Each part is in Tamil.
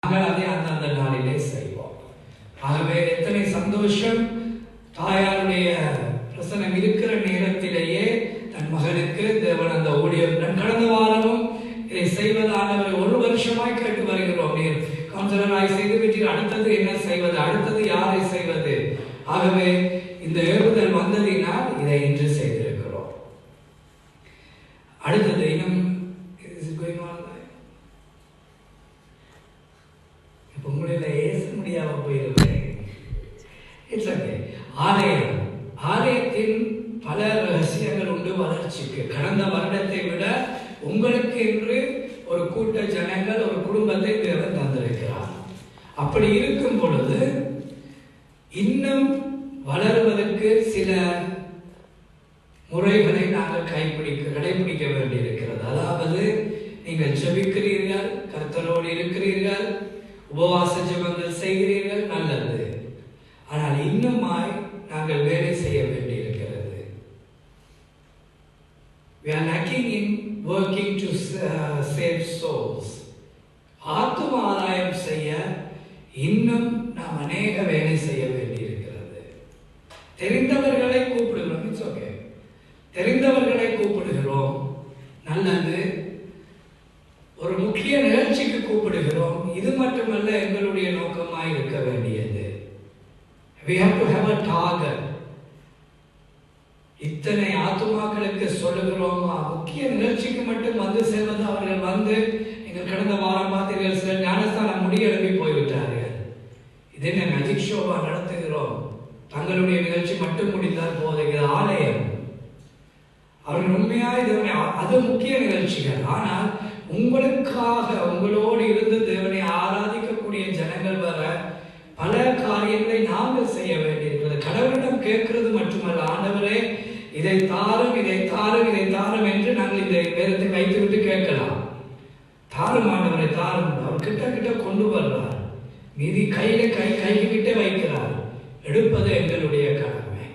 நாங்கள் அதை அந்தந்த நாளிலே செய்வோம். ஆகவே எத்தனை சந்தோஷம்! தாயாருடைய பிரசனம் இருக்கிற நேரத்திலேயே தன் மகனுக்கு தேவன் அந்த ஊழியம். கடந்த வாரமும் இதை செய்வதானவர் 1 வருஷமாய் கேட்டு வருகிறோம். நீர் கவுன்சிலராய் செய்து விட்டீர், அடுத்தது என்ன செய்வது, அடுத்தது யாரை செய்வது? ஆகவே இந்த ஏவுதல் வந்ததினால் இதை இன்று செய்திருக்கிறோம். அடுத்தது இன்னும் இப்ப உங்களில் ஏச முடியாம போயிருக்கேன். ஆலயத்தின் பல ரகசியங்கள் உண்டு வளர்ச்சிக்கு. கடந்த வருடத்தை விட உங்களுக்கு என்று ஒரு கூட்ட ஜனங்கள், ஒரு குடும்பத்தை தேவன் தந்திருக்கிறார். அப்படி இருக்கும் பொழுது இன்னும் வளருவதற்கு சில முறைகளை நாங்கள் கடைபிடிக்க வேண்டியிருக்கிறது. அதாவது நீங்கள் ஜெபிக்கிறீர்கள், கர்த்தரோடு இருக்கிறீர்கள், உபவாச ஜெபங்கள் செய்கிறீர்கள், நல்லது. ஆனால் இன்னுமாய் நாங்கள் வேலை செய்ய வேண்டியிருக்கிறது. We are lacking in working to save souls. ஆத்தும ஆதாயம் செய்ய இன்னும் நாம் அநேக வேலை செய்ய வேண்டியிருக்கிறது. தெரிந்தவர்களை கூப்பிடுகிறோம். இட்ஸ் ஓகே, தெரிந்தவர்களை கூப்பிடுகிறோம், நல்லது. ஒரு முக்கிய நிகழ்ச்சிக்கு கூப்பிடுகிறோம். இது மட்டுமல்ல எங்களுடைய நோக்கமாய் இருக்க வேண்டியது. We have to have a target. இத்தனை ஆத்துமாக்களுக்கு சொல்லுகிறோம். முக்கிய நிகழ்ச்சிக்கு மட்டும் வந்து சேர்வது. அவர்கள் வந்து நீங்கள் கடந்த வாரம் பார்த்தீர்கள், சில ஞானஸ்தானம் முடியெழுப்பி போய்விட்டார்கள். இதே மேஜிக் ஷோவா நடத்துகிறோம். தங்களுடைய நிகழ்ச்சி மட்டும் முடிந்தால் போதும். ஆலயம் அவர்கள் உண்மையாய் தேவனை, அது முக்கிய நிகழ்ச்சிகள். ஆனால் உங்களுக்காக, உங்களோடு இருந்து தேவனை ஆராதிக்கக்கூடிய ஜனங்கள் வர பல காரியங்களை நாங்கள் செய்ய வேண்டியிருக்கிறது. கடவுளிடம் கேட்கிறது மட்டுமல்ல, ஆண்டவரே இதை தாரும், இதை தாரும், இதை தாரும் என்று நாங்கள் இந்த வேதத்தை வைத்துவிட்டு கேட்கலாம். தாரும் ஆண்டவரை, தாரும். அவர் கிட்ட கொண்டு வர்றார். மீதி கைக்கு கிட்ட வைக்கிறார். எடுப்பது எங்களுடைய கடமை.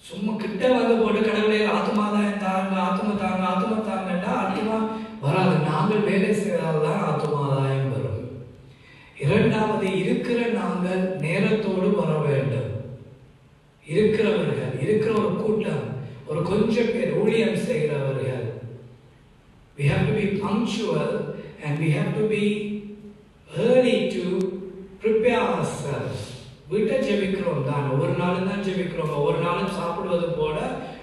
சும்மா கிட்ட வந்து போட்டு கடவுளே ஆத்மாதான் தாங்க, ஆத்மா தாங்க, ஆத்மா தாங்கட்டா ஆத்மா வராது. நாங்கள் வேலை செய்தால்தான் ஆத்மாதாயம் வரும். இரண்டாவது, இருக்கிற நாங்கள் நேரத்தோடு வர வேண்டும். இருக்கிறவர்கள், இருக்கிற ஒரு கூட்டம், ஒரு கொஞ்சம் பேர் ஊழியம் செய்கிறவர்கள், we have to be punctual and we have to be early to prepare ourselves. வீட்டை ஜெபிக்கிறோம் தான், ஒவ்வொரு நாளும் தான் ஜெபிக்கிறோம். ஒவ்வொரு நாளும் சாப்பிடுவது போல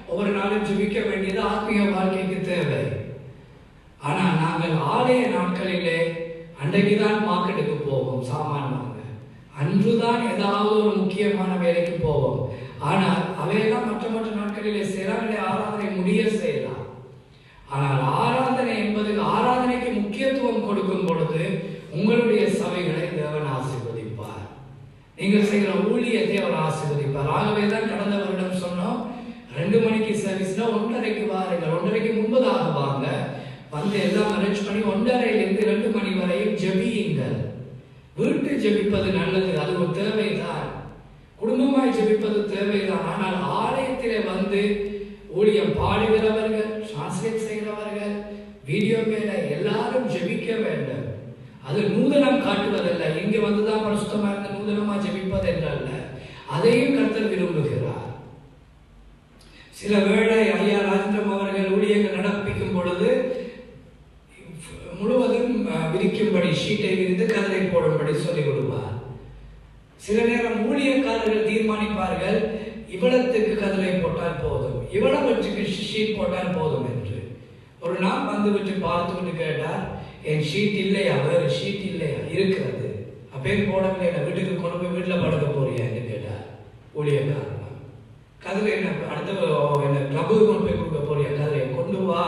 ஒவ்வொரு நாளும் ஜெபிக்க வேண்டியது ஆத்மீக வாழ்க்கைக்கு தேவை. ஆனால் நாங்கள் ஆலய நாட்களிலே அன்றைக்குதான் மார்க்கெட்டுக்கு போவோம், சாமான் வாங்க. அன்றுதான் ஏதாவது ஒரு முக்கியமான வேலைக்கு போவோம். ஆனால் அவையெல்லாம் மற்ற நாட்களிலே செய்யலாம், ஆராதனை முடிய செய்யலாம். ஆனால் ஆராதனை என்பது, ஆராதனைக்கு முக்கியத்துவம் கொடுக்கும் பொழுது உங்களுடைய சபைகளை தேவன் ஆசீர்வதிப்பார். நீங்கள் செய்கிற ஊழியத்தை அவர் ஆசீர்வதிப்பார். ஆகவே தான் கடந்த வருடம் சொன்னோம், 2 மணிக்கு சர்வீஸ்னா 1:30க்கு வாருங்கள். 1:30க்கு முன்பதாக வாங்க. வந்து எல்லாம் அரேஞ்ச் பண்ணி 1:30லிருந்து 2 மணி வரையும் ஜெபியுங்கள். வீட்டு ஜெபிப்பது நல்லது, அது ஒரு தேவைதான். குடும்பமாய் ஜெபிப்பது தேவைதான். ஆனால் ஆலயத்திலே வந்து ஊழியம் பாடுகிறவர்கள், டிரான்ஸ்லேட் செய்கிறவர்கள், வீடியோ மேல எல்லாரும் ஜெபிக்க வேண்டும். அது நூதனம் காட்டுவதல்ல. இங்க வந்துதான் பரிசுத்தமா இருந்து நூதனமா ஜெபிப்பது என்றல்ல. அதையும் கர்த்தர் விரும்புகிறார். சில வேளை ஐயா ராஜேந்திரம் அவர்கள் ஊழியங்கள் நடப்பிக்கும் பொழுது முழுவதும் விரிக்கும்படி, ஷீட்டை விரித்து கதரை போடும்படி சொல்லி விடுவார். சில நேரம் ஊழியக்காரர்கள் தீர்மானிப்பார்கள், இவ்வளத்துக்கு கதரை போட்டால் போதும், இவ்வளவுக்கு ஷீட் போட்டால் போதும் என்று. ஒரு நாள் வந்து விட்டு பார்த்து விட்டு கேட்டார், என் ஷீட் இல்லையா, வேறு ஷீட் இல்லையா? இருக்கிறது. அப்பேன் போடவில்லை, வீட்டுக்கு கொண்டு போய் வீட்டில் படுக்க போறியா என்று கேட்டார் ஊழியக்காரன். கதிரை என்ன அடுத்த என்ன கிளப்புக்கு கொண்டு போய் கொடுக்க போறியா? கதிரை கொண்டு வா,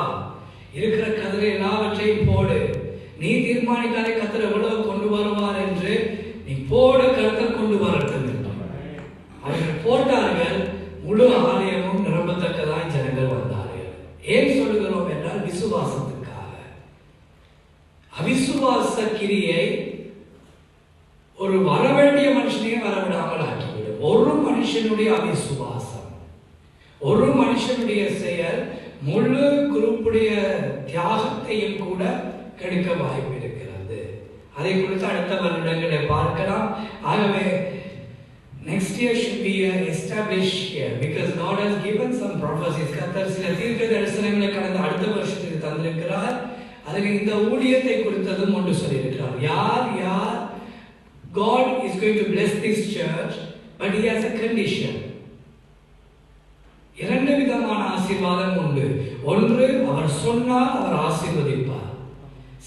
இருக்கிற கதிரை எல்லாவற்றையும் போடு. நீ தீர்மானிக்காதே கதிரை எவ்வளவு கொண்டு வருவார் என்று. நீ போட, கருத்தர் கொண்டு வரட்டும் என்று அவர்கள் போட்டார்கள். முழு ஆலயமும் நிரம்பத்தக்கதாய் ஜனங்கள் வந்தார்கள். ஏன் சொல்லுகிறோம் என்றால் விசுவாசத்துக்காக. அவிசுவாச கிரியை ஒரு வரவேண்டிய மனுஷனையும் வரவிடாமல் ஆக்கிவிடும். ஒரு மனுஷனுடைய அவிசுவாசம், ஒரு மனுஷனுடைய செயல் முழு குரூப்புடைய தியாகத்தையும் கூட கெடுக்க வாய்ப்பு இருக்கிறது. அதை குறித்து அடுத்த வருடங்களை பார்க்கலாம். ஆகவே next year should be an established year because God has given some prophecies. கர்த்தர் சில தீர்க்க தரிசனங்களை கடந்த அடுத்த வருஷத்துக்கு தந்திருக்கிறார். அதில் இந்த ஊழியத்தை குறித்ததும் ஒன்று சொல்லியிருக்கிறார். யார் God is going to bless this church, but he has a condition. இரண்டு விதமான ஆசீர்வாதம் உண்டு. ஒன்று, அவர் சொன்னால் அவர் ஆசீர்வதிப்பார்.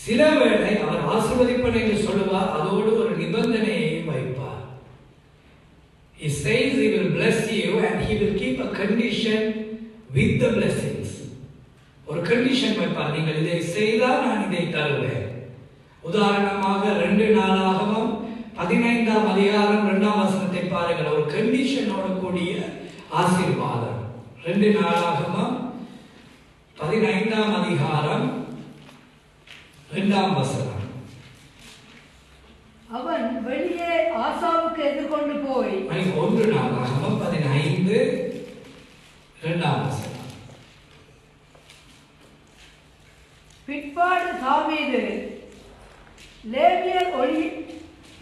சில வேளை அவர் ஆசீர்வதிப்பேன் என்று சொல்லுவார், அதோடு ஒரு நிபந்தனையை வைப்பார். He says he will bless you and he will keep a condition with the blessings. ஒரு கண்டிஷன் வைப்பார், நீங்கள் இதை செய்தால் நான் இதை தருவேன். உதாரணமாக 2 நாளாகமம் 15ஆம் அதிகாரம் 2ஆம் வசனத்தை பாருங்கள். ஒரு கண்டிஷனோடு கூடிய ஆசீர்வாதம். 2 நாளாகமம் 15ஆம் அதிகாரம் 2ஆம் வசனம். அவன் வெளியே ஆசாவுக்கு எதிர்கொண்டு போய் 1 நாளாகமம் 15 2ஆம் வசனம். பிற்பாடு தாவீது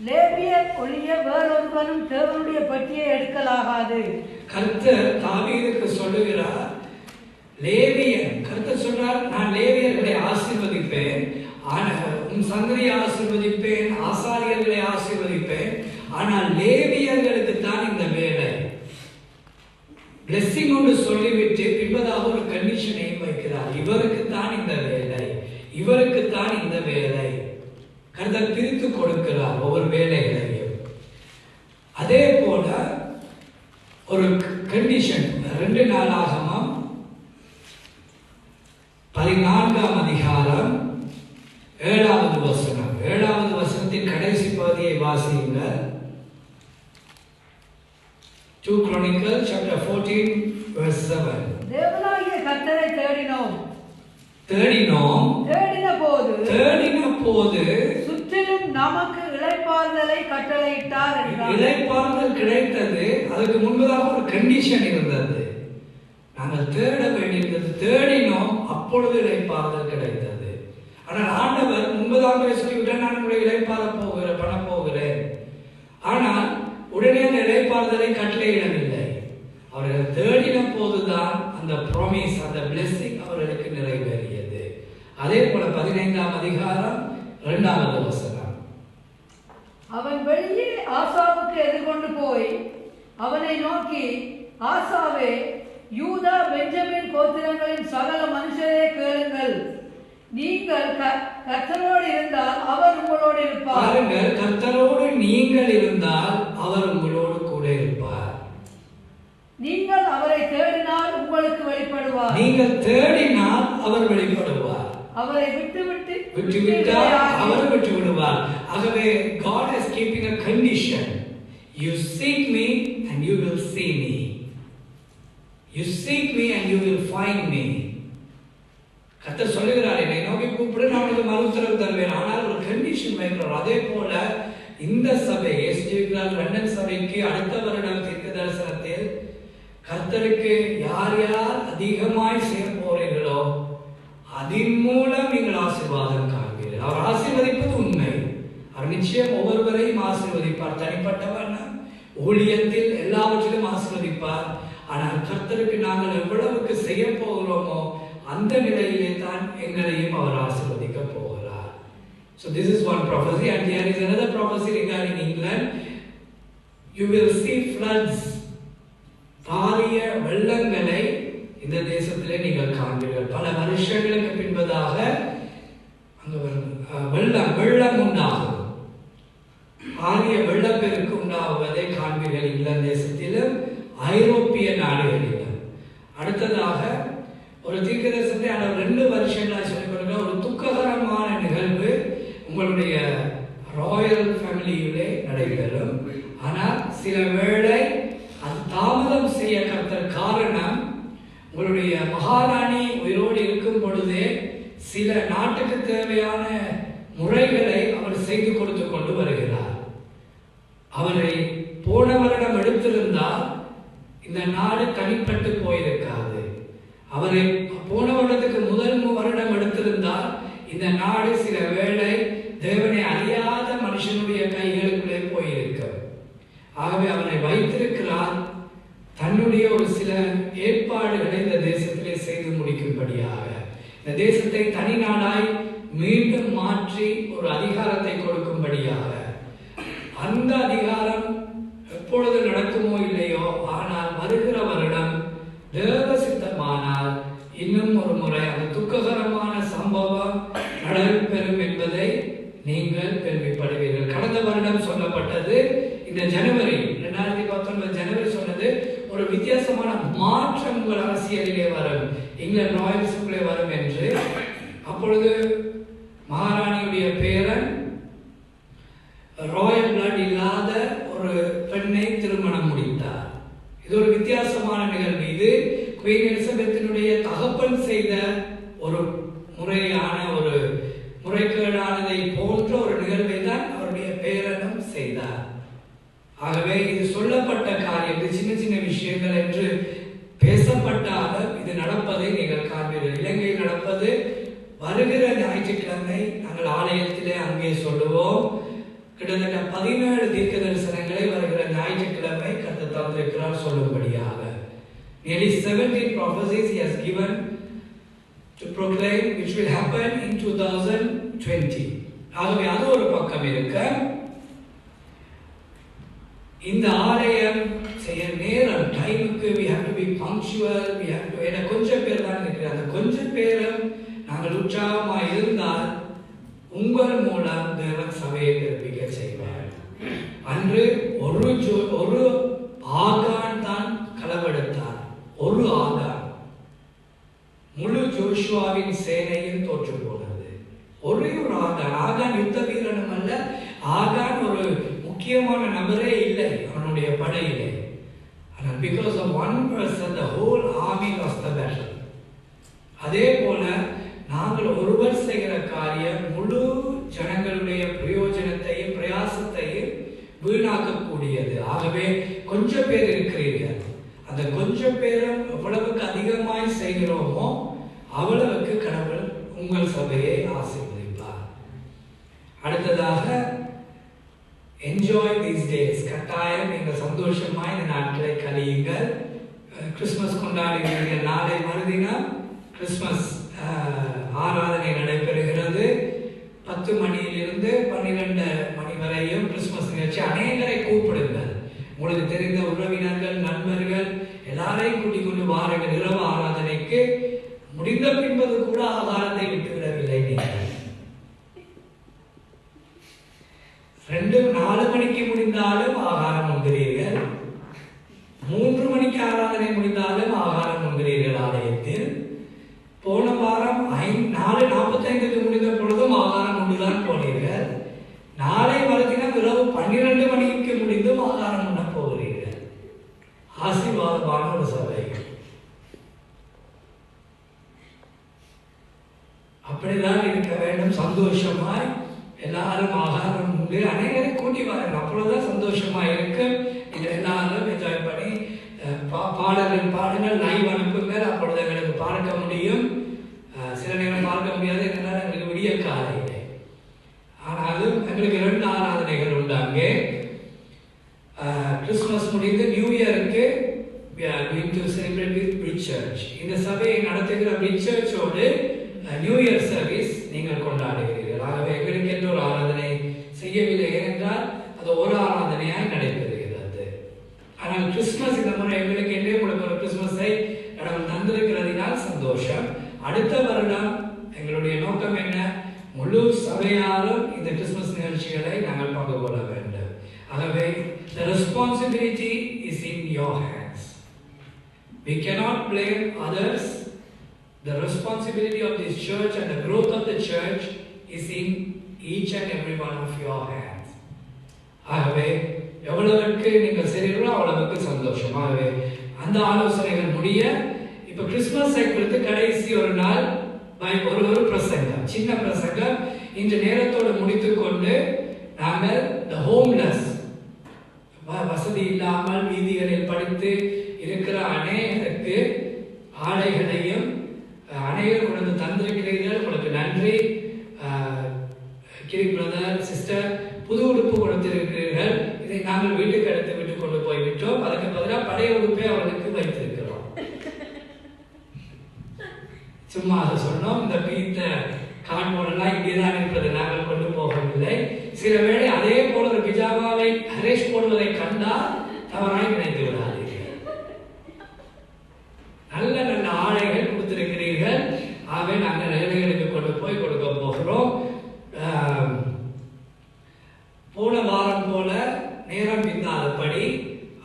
லேவியர் ஒழிய வேறொருவனும் தேவனுடைய பட்டியை எடுக்கலாகாது. கர்த்தர் தாவீதுக்கு சொல்லுகிறார், கர்த்தர் சொல்றார், நான் லேவியர்களை ஆசீர்வதிப்பேன், உன் சந்ததியை ஆசீர்வதிப்பேன், ஆசாரியர்களை ஆசீர்வதிப்பேன், ஆனால் லேவியர்களுக்கு தான் இந்த வேலை. பிளெஸிங் ஒன்று சொல்லிவிட்டு பின்பதாக ஒரு கண்டிஷனை வைக்கிறார். இவருக்கு தான் இந்த வேலை, இவருக்கு தான் இந்த வேலை. கர்த்தர் பிரித்து கொடுக்கிறார் ஒவ்வொரு வேலைகளையும். அதே போல ஒரு கண்டிஷன் 2 நாளாகமம் 14ஆம் அதிகாரம் 7வது வசனம். 7வது வசனத்தின் கடைசி பகுதியை வாசியுங்கள். 2 Chronicles chapter 14 verse 7. தேவனாகிய கர்த்தரை தேடின போது சுற்றிலும் நமக்கு இளைப்பாறுதலை கட்டளையிட்டார் என்றார். இளைப்பாறுதல் கிடைத்தது. அதுக்கு முன்பதாக ஒரு கண்டிஷன் இருந்தது. நாங்கள் தேட வேண்டியிருந்தது, தேடினோம், அப்பொழுது இளைப்பாறுதல் கிடைத்தது. ஆனால் ஆண்டவர் முன்பதாக சொல்லிவிட்டார், நான் உங்களை பண்ண போகிறேன். ஆனால் உடனே அந்த இளைப்பாறுதலை கட்டளையிடவில்லை. அவர்கள் தேடின போதுதான் அந்த ப்ராமிஸ், அந்த பிளெஸிங் அவர்களுக்கு நிறைவேறியது. அதே போல 15ஆம் அதிகாரம் 2வது வசனம். அவன் வெளியே ஆசாவுக்கு எதிர்கொண்டு போய் அவனை நோக்கி, ஆசாவே, யூதா பெஞ்சமின் கோத்திரங்களின் சகல மனுஷரே கேளுங்கள், நீங்கள் கர்த்தரோடு இருந்தால் அவர் உங்களோடு இருப்பார். பாருங்கள், கர்த்தரோடு நீங்கள் இருந்தால் அவர் உங்களோடு கூட இருப்பார். நீங்கள் அவரை தேடினால் உங்களுக்கு வெளிப்படுவார். நீங்கள் தேடினால் அவர் வெளிப்படுவார். அவரை விட்டுவிட்டால் அவர் விட்டு விடுவார். ஆகவே God is keeping a condition. You seek me and you will see me. You seek me and you will find me. கர்த்தர் சொல்லுகிறார், என்னை நோக்கி கூப்பிடு, நான் உனக்கு மறுஉத்தரவு தருவேன். ஆனால் ஒரு கண்டிஷன் வைக்கிறார். அதே போல இந்த சபை லண்டன் சபைக்கு அடுத்த வருடம் தீர்க்க தரிசனத்தில் கர்த்தருக்கு யார் அதிகமாய் செய்ய போறீர்களோ அதன் மூலம் நீங்கள் ஆசீர்வாதம் காண்பீர்கள். அவர் ஆசீர்வதிப்பது உண்மை. அவர் நிச்சயம் ஒவ்வொருவரையும் ஆசீர்வதிப்பார். தனிப்பட்டவர் ஊழியத்தில் எல்லாவற்றிலும் ஆசீர்வதிப்பார். ஆனால் கர்த்தருக்கு நாங்கள் எவ்வளவுக்கு செய்ய போகிறோமோ அந்த நிலையிலே தான் எங்களையும் அவர் ஆசீர்வதிக்க போகிறார். So this is one prophecy, and there is another prophecy regarding England. You will see floods. பாரிய வெள்ளங்களை இந்த தேசத்திலே நீங்கள் காண்பீர்கள். பல வருஷங்களுக்கு பின்பதாக அங்கு வெள்ளம் உண்டாகும். பாரிய வெள்ளப்பெருக்கு உண்டாகுவதை காண்பீர்கள் இங்கிலாந்து தேசத்திலும் ஐரோப்பிய நாடுகளிலும். அடுத்ததாக ஒரு தீர்க்கதரிசனத்தை 2 வருஷங்களாக சொல்லிக் கொடுக்க ஒரு துக்ககரமான நிகழ்வு உங்களுடைய ராயல் ஃபேமிலியிலே நடைபெறும். ஆனால் சில வேளை அது தாமதம் செய்ய கர்த்தர் காரணம், உங்களுடைய மகாராணி உயிரோடு இருக்கும் பொழுதே சில நாட்டுக்கு தேவையான முறைகளை அவர் செய்து கொடுத்து கொண்டு வருகிறார். அவரை போன வருடம் எடுத்திருந்தால் இந்த நாடு தனிப்பட்டு போயிருக்காது. அவரை போன வருடத்துக்கு முதல் வருடம் எடுத்திருந்தால் இந்த நாடு சில வேளை தேவனை அறியாத கைகளுக்குள்ளே போயிருக்க. ஆகவே அவனை வைத்திருக்கிறார் தன்னுடைய ஒரு சில ஏற்பாடுகளை இந்த தேசத்திலே செய்து முடிக்கும்படியாக. இந்த தேசத்தை தனி நாடாய் மீண்டும் மாற்றி ஒரு அதிகாரத்தை கொடுக்கும்படியாக. அந்த அதிகாரம் எப்பொழுது நடக்குமோ இல்லையோ, ஆனால் வருகிற வருடம் தேவ சித்தமானால் இன்னும் ஒரு முறை அந்த துக்ககரமான சம்பவம் நடைபெறும் என்பதை நீங்கள் கேள்விப்படுவீர்கள். கடந்த வருடம் சொல்லப்பட்டது இந்த ஜனவரி 2019 ஜனவரி சொன்னது ஒரு வித்தியாசமான மாற்றம் உங்கள் அரசியலிலே வரும், இங்கிலாந்து ராயல்ஸுக்குள்ளே வரும் என்று. அப்பொழுது மகாராணியுடைய பேரன் ராயல் பிளட் இல்லாத ஒரு பெண்ணை திருமணம் முடித்தார். இது ஒரு வித்தியாசமான நிகழ்வு. இது குவீன் எலிசபெத்தினுடைய தகப்பன் செய்த ஒரு முறையான ஒரு முறைகேடானதை போன்ற ஒரு நிகழ்வை தான் அவருடைய பேரனும் செய்தார். ஆகவே இது சொல்லப்பட்ட காரியம், இது சின்ன சின்ன விஷயங்கள் என்று பேசப்பட்டாலும் இது நடப்பதை நீங்கள் காண்பீர்கள். இலங்கையில் நடப்பது வருகிற ஞாயிற்றுக்கிழமை நாங்கள் ஆலயத்திலே அங்கே சொல்லுவோம். கிட்டத்தட்ட 17 தீர்க்க தரிசனங்களை வருகிற ஞாயிற்றுக்கிழமை கர்த்தர் தந்திருக்கிறார் சொல்லும்படியாக. Nearly 17 prophecies he has given to proclaim which will happen in 2020. ஆகவே அது ஒரு பக்கம் இருக்க, இந்த ஆலயம் செய்ய நேரம் டைமுக்கு we have to be punctual, we have to என கொஞ்சம் பேர் தான் இருக்கிறார். அந்த கொஞ்சம் பேரும் நாங்கள் உற்சாகமாக இருந்தால் உங்கள் மூலம் தேவன் சபையை பிறப்பிக்க செய்வார். அன்று ஒரு ஆகான் தான் களவெடுத்தார். ஒரு ஆகான் முழு ஜோஷுவாவின் சேனையும் தோற்று போனது. ஒரே ஒரு ஆகான் யுத்த வீரனும் அல்ல, ஆகான் ஒரு முக்கியமான நபரே இல்லை அவனுடைய படையிலே. ஆனால் because of one person the whole army lost the battle. அதே போல நாங்கள் ஒருவர் செய்கிற காரியம் முழு ஜனங்களுடைய பிரயோஜனத்தையும் பிரயாசத்தையும் வீணாக்கக்கூடியது. ஆகவே கொஞ்சம் பேர் இருக்கிறீர்கள். அந்த கொஞ்சம் பேரும் எவ்வளவுக்கு அதிகமாய் செய்கிறோமோ அவ்வளவுக்கு கடவுள் உங்கள் சபையை ஆசீர்வதிப்பார். அடுத்ததாக என்ஜாய் தீஸ் டேஸ். கட்டாயம் நீங்கள் சந்தோஷமாய் இந்த நாட்களை கழியுங்கள். கிறிஸ்துமஸ் கொண்டாடுகிறீர்கள். நாளை மறுதினம் கிறிஸ்துமஸ் ஆராதனை நடைபெறுகிறது. 10 மணியிலிருந்து 12 மணி வரையும் கிறிஸ்துமஸ் நிகழ்ச்சி. அநேகரை கூப்பிடுங்கள். உங்களுக்கு தெரிந்த உறவினர்கள், நண்பர்கள் எல்லாரையும் கூட்டிக் கொண்டு வாருங்கள். இரவு ஆராதனைக்கு முடிந்த பின்பது கூட ஆகாரத்தை விட்டுவிடவில்லை. நீங்கள் 2-4 மணிக்கு முடிந்தாலும் ஆகாரம் உண்கிறீர்கள். 3 மணிக்கு ஆராதனை முடிந்தாலும் ஆகாரம் உண்கிறீர்கள் ஆலயத்தில். போன வாரம் 4:45 முடிந்த பொழுதும் ஆகாரம் உண்டுதான் போனீர்கள். நாளை மறுதினம் இரவு 12 மணிக்கு முடிந்தும் ஆகாரம் உண்ண போகிறீர்கள். ஆசீர்வாதமான ஒரு சபை. அப்படிதான் இருக்க வேண்டும். சந்தோஷமாய் எல்லாரும் ஆகாரம் உண்டு. அநேகரை கூட்டி வாருங்கள். அப்பொழுதுதான் சந்தோஷமா இருக்கு. நீங்கள் எல்லாரும் என்ஜாய் பண்ணி பாடல்கள் பாடுங்கள், லைவ் அனுப்புங்கள். அப்பொழுது எங்களுக்கு பார்க்க முடியும். சில நேரம் பார்க்க முடியாது, என்னென்ன எங்களுக்கு விடிய காலையிலே. ஆனாலும் எங்களுக்கு 2 ஆராதனைகள் உண்டு அங்கே. கிறிஸ்துமஸ் முடிந்து நியூ இயருக்கு we are going to celebrate with Bridge Church. இந்த சபையை நடத்துகிற Bridge Churchோடு நியூ இயர் சர்வீஸ் நீங்கள் கொண்டாடுகிறீர்கள். ஆகவே எங்களுக்கு என்ற ஒரு ஆராதனை செய்யவில்லை, ஏனென்றால் அது ஒரு ஆராதனையாய் நடைபெறுகிறது. ஆனால் கிறிஸ்துமஸ் இந்த முறை எங்களுக்கு என்றே உங்களுக்கு ஒரு கிறிஸ்துமஸை கடவுள் தந்திருக்கிறதினால் சந்தோஷம். அடுத்த வருடம் எங்களுடைய நோக்கம் என்ன? முழு சபையாலும் இந்த கிறிஸ்துமஸ் நிகழ்ச்சிகளை நாங்கள் பங்கு கொள்ள வேண்டும். ஆகவே the responsibility is in your hands. We cannot blame others. The responsibility of this church and the growth of the church is in each and every one of your hands. ஆகவே எவ்வளவுக்கு நீங்கள் செய்கிறீர்களோ அவ்வளவுக்கு சந்தோஷம். ஆகவே அந்த ஆலோசனைகள் முடிய இப்ப கிறிஸ்துமஸை குறித்து கடைசி ஒரு நாள் ஒரு பிரசங்கம், சின்ன பிரசங்கம் இன்று நேரத்தோடு முடித்துக் கொண்டு நாங்கள் the homeless, வசதி இல்லாமல் வீதிகளில் படித்து இருக்கிற அநேகருக்கு ஆடைகளையும் அநேகர் கொண்டு தந்திருக்கிறீர்கள். உங்களுக்கு நன்றி. கிரி பிரதர், சிஸ்டர் புது உடுப்பு கொடுத்து நாங்கள் வீட்டுக்கு எடுத்து விட்டு கொண்டு போய் விட்டோம். அதுக்கு பதிலாக பழைய உடுப்பை அவனுக்கு வைத்திருக்கிறோம். சும்மா அதை சொன்னோம். இந்த பீத்த கார்ட்போர்டெல்லாம் இங்கேதான் இருக்கிறது, நாங்கள் கொண்டு போகவில்லை. சில வேளை அதே போல ஒரு பிஜாமாவை ஹரேஷ் போடுவதை கண்டால் தவறாய் நினைத்து விடாதீர்கள். நல்ல நல்ல ஆடைகள் கொடுத்திருக்கிறீர்கள். ஆகவே நாங்கள் ஏழைகளுக்கு கொண்டு போய் கொடுக்க போகிறோம். போன வாரம் போல நேரம் பின்னாதபடி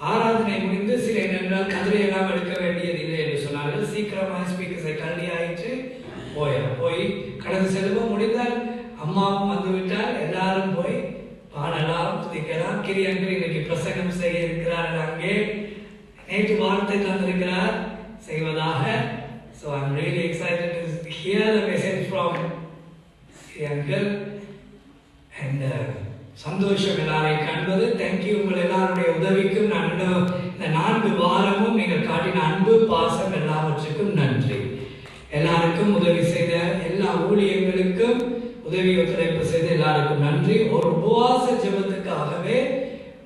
ஆராதனை முடிந்து சில நேரங்கள் கதிரையெல்லாம் எடுக்க வேண்டியதில்லை என்று சொன்னார்கள். சீக்கிரமாக ஸ்பீக்கர்ஸை கல்வி ஆயிற்று போய் கடந்து செல்வம் முடிந்தால் அம்மாவும் வந்து விட்டால் எல்லாரும் போய் பாடலாம், துதிக்கலாம். கிரியங்கள் இன்னைக்கு பிரசங்கம் செய்ய இருக்கிறார்கள். அங்கே நேற்று வார்த்தை தந்திருக்கிறார் செய்வதாக. So I'm really excited to hear the message from Kirangal and சந்தோஷம் எல்லாரையும் காண்பது. தேங்க்யூ. உங்கள் எல்லாருடைய உதவிக்கும் நான் இந்த 4 வாரமும் நீங்கள் காட்டின அன்பு பாசம் எல்லாவற்றுக்கும் நன்றி. எல்லாருக்கும் உதவி செய்த எல்லா ஊழியர்களுக்கும் உதவி ஒத்துழைப்பு செய்த எல்லாருக்கும் நன்றி. ஒரு உபவாச ஜெபத்துக்காகவே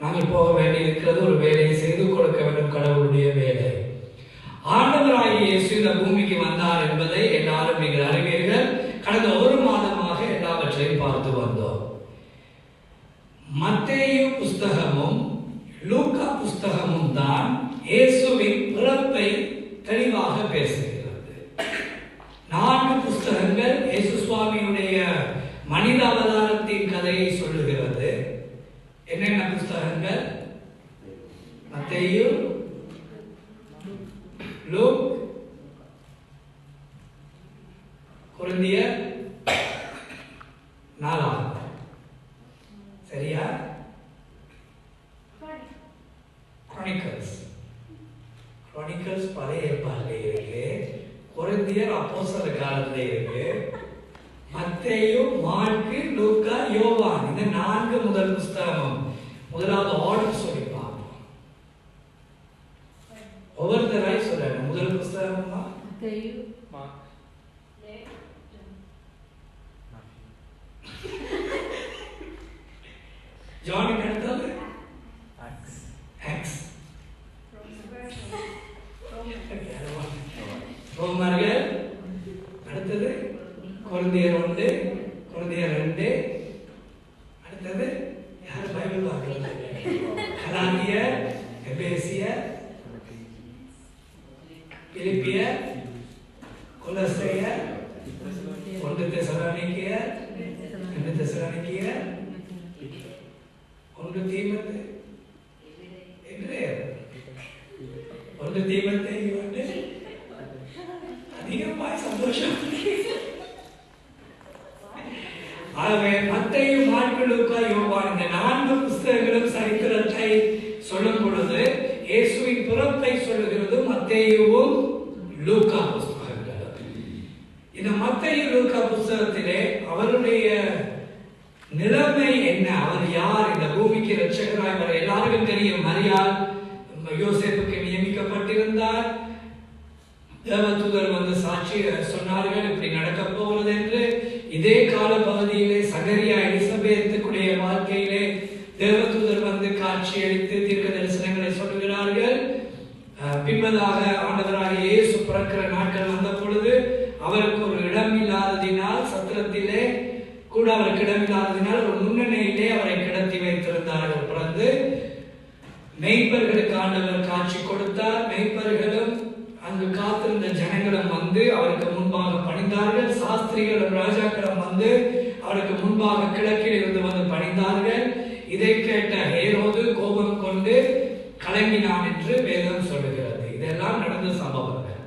நாங்கள் போக வேண்டியிருக்கிறது. ஒரு வேலையை செய்து கொடுக்க வேண்டும், கடவுளுடைய வேலை. ஆண்டவராகிய இயேசு இந்த பூமிக்கு வந்தார் என்பதை எல்லாரும் நீங்கள் அறிவீர்கள். கடந்த 1 மாதமாக எல்லாவற்றையும் பார்த்து வந்தோம். மத்தேயு புஸ்தகமும் லூக்கா புஸ்தகமும் தான் இயேசுவின் பிறப்பை தெளிவாக பேசுகிறது. 4 புஸ்தகங்கள் இயேசு சுவாமியுடைய மனித அவதாரத்தின் கதையை சொல்லுகிறது. என்னென்ன புஸ்தகங்கள்? மத்தேயு, லூக், கொரிந்தியர், 4. சரியா? Chronicles பழைய ஏற்பாட்டிலே இருக்கு. கொரிந்தியர் அப்போஸ்தலர் காலத்திலே இருக்கு. மத்தேயு, மார்க்கு, லூக்கா, யோவான், இந்த 4 முதல் புஸ்தகம். முதலாவது ஆர்டர் சொல்லி பார்ப்போம். ஒவ்வொருத்தராய் சொல்லணும். முதல் புஸ்தகம் மத்தேயு, மார்க், ஜான், அடுத்தது ஆக்ட்ஸ், ரோமர்கள், அடுத்தது கொரிந்தியர் 1, கொரிந்தியர் 2, அடுத்தது யார் பைபிள் வாசிக்கிறது? கலாத்தியர், எபேசியர், பிலிப்பியர், கொலோசையர், 1 தெசலோனிக்கேயர், 2 தெசலோனிக்கேயர், 1 தீமோத்தேயு, எபிரேயர், 1 தீமோத்தேயு வந்து அதிகமாய் சந்தோஷம். ஆகவே மத்தேயு, மார்க்கு, லூக்கா, யோவான் இந்த 4 புஸ்தகங்களும் சரித்திரத்தை சொல்லும் பொழுது இயேசுவின் பிறப்பை சொல்லுகிறது மத்தேயுவும் லூக்கா புஸ்தகங்கள். இந்த மத்தேயு, லூக்கா புஸ்தகத்திலே அவருடைய நிலைமை என்ன, அவர் யார், இந்த பூமிக்கு இரட்சகராய் வர எல்லாருக்கும் தெரியும். மரியாள் யோசேப்புக்கு நியமிக்கப்பட்டிருந்தார். தேவதூதர் வந்து சாட்சி சொன்னார்கள் இப்படி நடக்க போகிறது என்று. இதே கால பகுதியிலே சகரியா, எலிசபெத்துக்குடைய வாழ்க்கையிலே தேவதூதர் வந்து காட்சி அளித்து தீர்க்க தரிசனங்களை சொல்லுகிறார்கள். பின்பதாக ஆண்டவராக இயேசு பிறக்கிற நாட்கள் வந்த பொழுது அவருக்கு ஒரு இடம் இல்லாததினால், சத்திரத்திலே கூட அவருக்கு இடமில்லாததினால் ஒரு முன்னணியிலே அவரை கிடத்தி வைத்திருந்தார்கள். பிறந்து மெய்ப்பர்களுக்கு ஆண்டவர் காட்சி கொடுத்தார். மெய்ப்பர்களும் அங்கு காத்திருந்த ஜனங்களும் வந்து அவருக்கு முன்பாக பணிந்தார்கள். சாஸ்திரிகளும் ராஜாக்களும் வந்து அவருக்கு முன்பாக கிழக்கில் இருந்து வந்து பணிந்தார்கள். இதை கேட்ட ஹேரோது கோபம் கொண்டு கலங்கினான் என்று வேதம் சொல்லுகிறது. இதெல்லாம் நடந்த சம்பவங்கள்.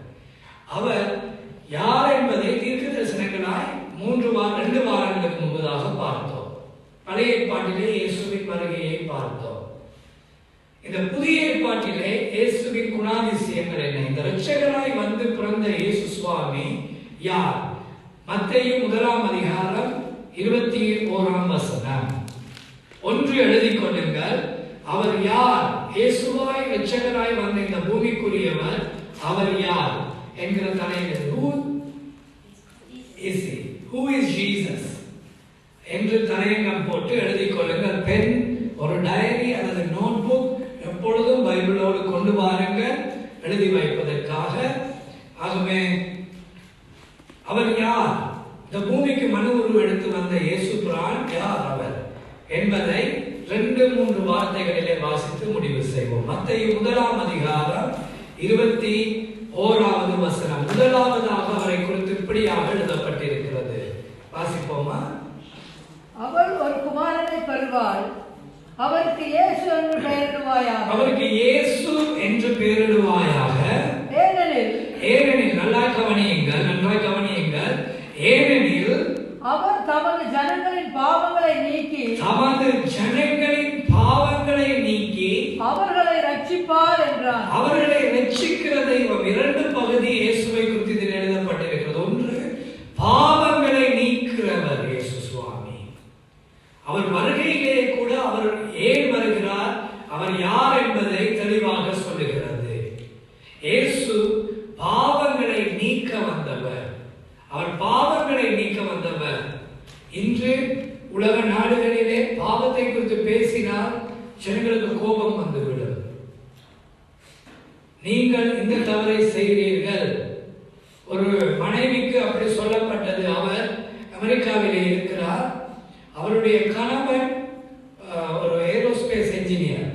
அவர் யார் என்பதை தீர்க்க தரிசனங்களாய் 2 வாரங்களுக்கு முன்பதாக பார்த்தோம். பழைய ஏற்பாட்டிலே இயேசுவின் வருகையை பார்த்தோம். இந்த புதிய ஏற்பாட்டிலே இயேசுவின் குணாதிசயங்கள் என்ன, இந்த இரட்சகராய் வந்து பிறந்த இயேசு சுவாமி யார்? மத்தேயு 1 அதிகாரம் 21 வசனம். 1 எழுதிக் கொள்ளுங்கள். அவர் யார்? இயேசுவாய் இரட்சகராய் வந்த இந்த பூமிக்குரியவர் அவர் யார் என்கிற தலையில் Who is he? Who is Jesus என்று தலையங்கம் போட்டு எழுதிக் கொள்ளுங்கள். பெண் ஒரு டைரி அல்லது நோட் புக் எப்பொழுதும் பைபிளோடு கொண்டு வாருங்க, எழுதி வைப்பதற்காக. ஆகவே அவர் யார்? இந்த பூமிக்கு மனு உருவம் எடுத்து வந்த இயேசு பிரான் யார் அவர் என்பதை 2-3 வார்த்தைகளிலே வாசித்து முடிவு செய்வோம். மத்தேயு 1 அதிகாரம் 21வது வசனம். முதலாவதாக அவரை குறித்து இப்படியாக எழுதப்பட்டிருக்கிறது. வாசிப்போமா? அவள் ஒரு குமாரனை பெறுவாள், அவருக்கு இயேசு என்று பெயரிடுவாயாக. அவருக்கு இயேசு என்று பெயரிடுவாயாக. ஏனெனில் நன்றாய் கவனியுங்கள். ஏனெனில் அவர் தமது ஜனங்களின் பாவங்களை நீக்கி அவர்களை ரட்சிப்பார் என்றார். அவர்களை ரட்சிக்கிற தெய்வம். 2 பகுதி இயேசுவை குறித்து இதில் எழுதப்பட்டிருக்கிறது. ஒன்று, பாவங்களை நீக்கிறவர் இயேசு சுவாமி. அவர் வருகையிலே கூட அவர் ஏன் வருகிறார், அவர் யார் என்பதை தெளிவாக சொல்லுகிறது. இயேசு பாவங்களை நீக்க வந்தவர். அவர் பாவங்களை நீக்க வந்தவர். இன்று உலக நாடுகளிலே பாவத்தை குறித்து பேசினால் ஜனங்களுக்கு கோபம் வந்துவிடும். நீங்கள் இந்த தவறை செய்கிறீர்கள். ஒரு மனைவிக்கு அப்படி சொல்லப்பட்டது. அவர் அமெரிக்காவிலே இருக்கிறார். அவருடைய கணவன் ஒரு ஏரோஸ்பேஸ் என்ஜினியர்.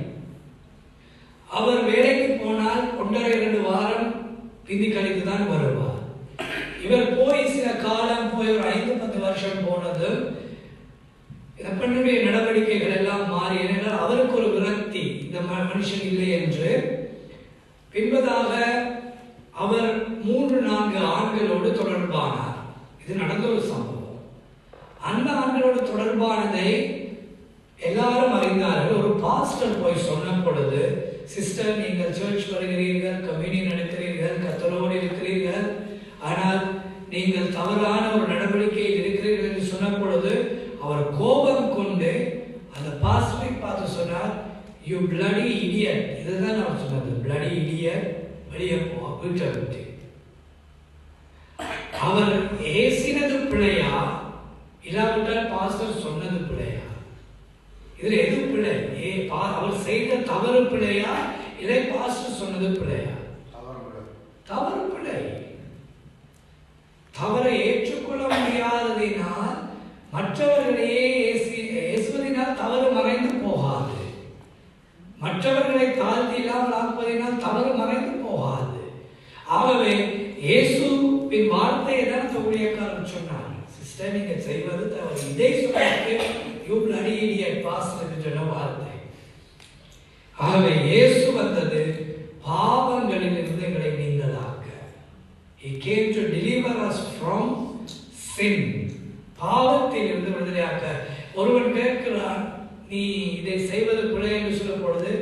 அவர் வேலைக்கு போனால் 1.5-2 வாரம் பிந்தி கழித்து தான் வருவார். இவர் போய் சில காலம் போய் ஒரு 5-10 வருஷம் போனது இந்த பெண்ணுடைய நடவடிக்கைகள் எல்லாம் மாறி, ஏனென்றால் அவருக்கு ஒரு விரக்தி, இந்த மனுஷன் இல்லை என்று. பின்பதாக அவர் 3-4 ஆண்களோடு தொடர்பானார். இது நடந்த ஒரு சம்பவம். அந்த ஆண்களோடு தொடர்பானதை எல்லாரும் அறிந்தார்கள். ஒரு பாஸ்டர் போய் சொன்ன பொழுது, சிஸ்டர், நீங்கள் சர்ச் வருகிறீர்கள், கம்யூனியன் நடக்கிறீர்கள், கர்த்தரோடு இருக்கிறீர்கள், ஆனால் நீங்கள் தவறான ஒரு நடவடிக்கையில் இருக்கிறீர்கள் என்று சொன்ன பொழுது அவர் கோபம் கொண்டு அந்த பாஸ்டரை பார்த்து சொன்னார், யூ பிளடி இடியட். இதுதான் அவர் சொன்னது, பிளடி இடியட், வெளியே போ, வீட்டை விட்டு. அவர் ஏசினது பிழையா, இல்லாவிட்டால் பாஸ்டர் சொன்னது பிழையா? இதுல எது பிழை? அவர் செய்த தவறு பிழையா, இல்லை பாஸ்டர் சொன்னது பிழையா? தவறு பிழை. தவறை ஏற்றுக்கொள்ள முடியாததினால் மற்றவர்களையே ஏசுவதினால் தவறு மறைந்து போகாது. மற்றவர்களை தாழ்த்தி இல்லாமல் ஆக்குவதினால் தவறு மறைந்து போகாது. ஆகவே இயேசுவின் வார்த்தையை தான் அந்த ஊழியக்காரன் சொன்னார், சிஸ்டர், நீங்க செய்வது தவறு. இதை சொல்லிட்டு யூ பிளடி இடியட் பாஸ்டர் சொன்ன வார்த்தை. ஆகவே இயேசு வந்தது பாவங்களில் இருந்து எங்களை நீங்களாக்க. He came to deliver us from sin. பாவத்தில் இருந்து விடுதலையாக்க. ஒருவன் கேட்கிறான், நீ இதை செய்வது பிழை என்று சொல்லும் பொழுது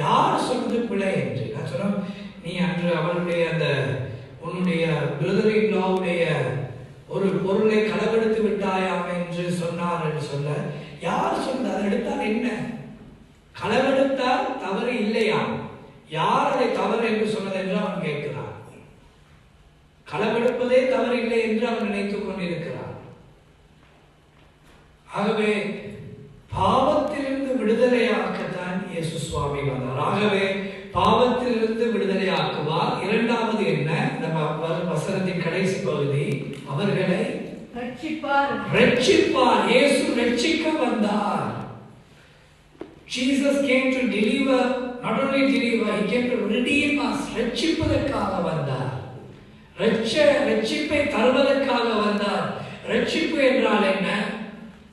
யார் சொன்னது பிழை என்று? நான் சொன்னேன், நீ அன்று அவளுடைய அந்த உன்னுடைய பிரதரின்லாவுடைய ஒரு பொருளை களவெடுத்து விட்டாயாம் என்று சொன்னார் என்று சொல்ல, யார் சொன்னது? அதை எடுத்தால் என்ன? களவெடுத்தால் தவறு இல்லையா? யார் அதை தவறு என்று சொன்னது என்று அவன் கேட்கிறான். களவெடுப்பதே தவறு இல்லை என்று அவன் நினைத்துக் கொண்டிருக்கிறான். ஆகவே பாவத்திலிருந்து விடுதலையாக்கத்தான் இயேசு சுவாமி வந்தார். ஆகவே பாவத்திலிருந்து விடுதலையாக்குவார். இரண்டாவது என்ன? நம்ம வசனத்தின் கடைசி பகுதி, அவர்களை ரட்சிப்பார். இயேசு ரட்சிக்க வந்தார். Jesus came to deliver, not only deliver, he came to redeem us. ரட்சிப்பதற்காக வந்தார். ரட்சிப்பை தருவதற்காக வந்தார். ரட்சிப்பு என்றால் என்ன?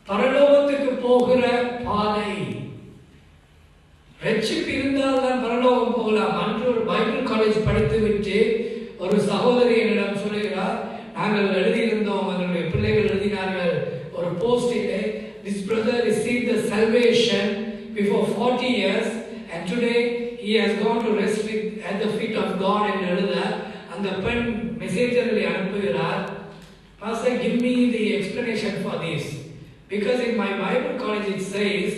பரலோகத்துக்கு போகிற பாதை. ரட்சிப்பு இருந்தால் தான் பரலோகம் போகலாம். அன்று ஒரு பைபிள் காலேஜ் படித்து விட்டு ஒரு சகோதரி என்னிடம் சொல்லுகிறார், நாங்கள் எழுதியிருந்தோம், எங்களுடைய பிள்ளைகள் எழுதினார்கள் ஒரு போஸ்டிலே, this brother received the salvation before 40 years and today he has gone to rest at the feet of God என்று எழுத அந்த பெண் மெசேஜர்களை அனுப்புகிறார். Pastor, give me the explanation for this, because in my Bible college it says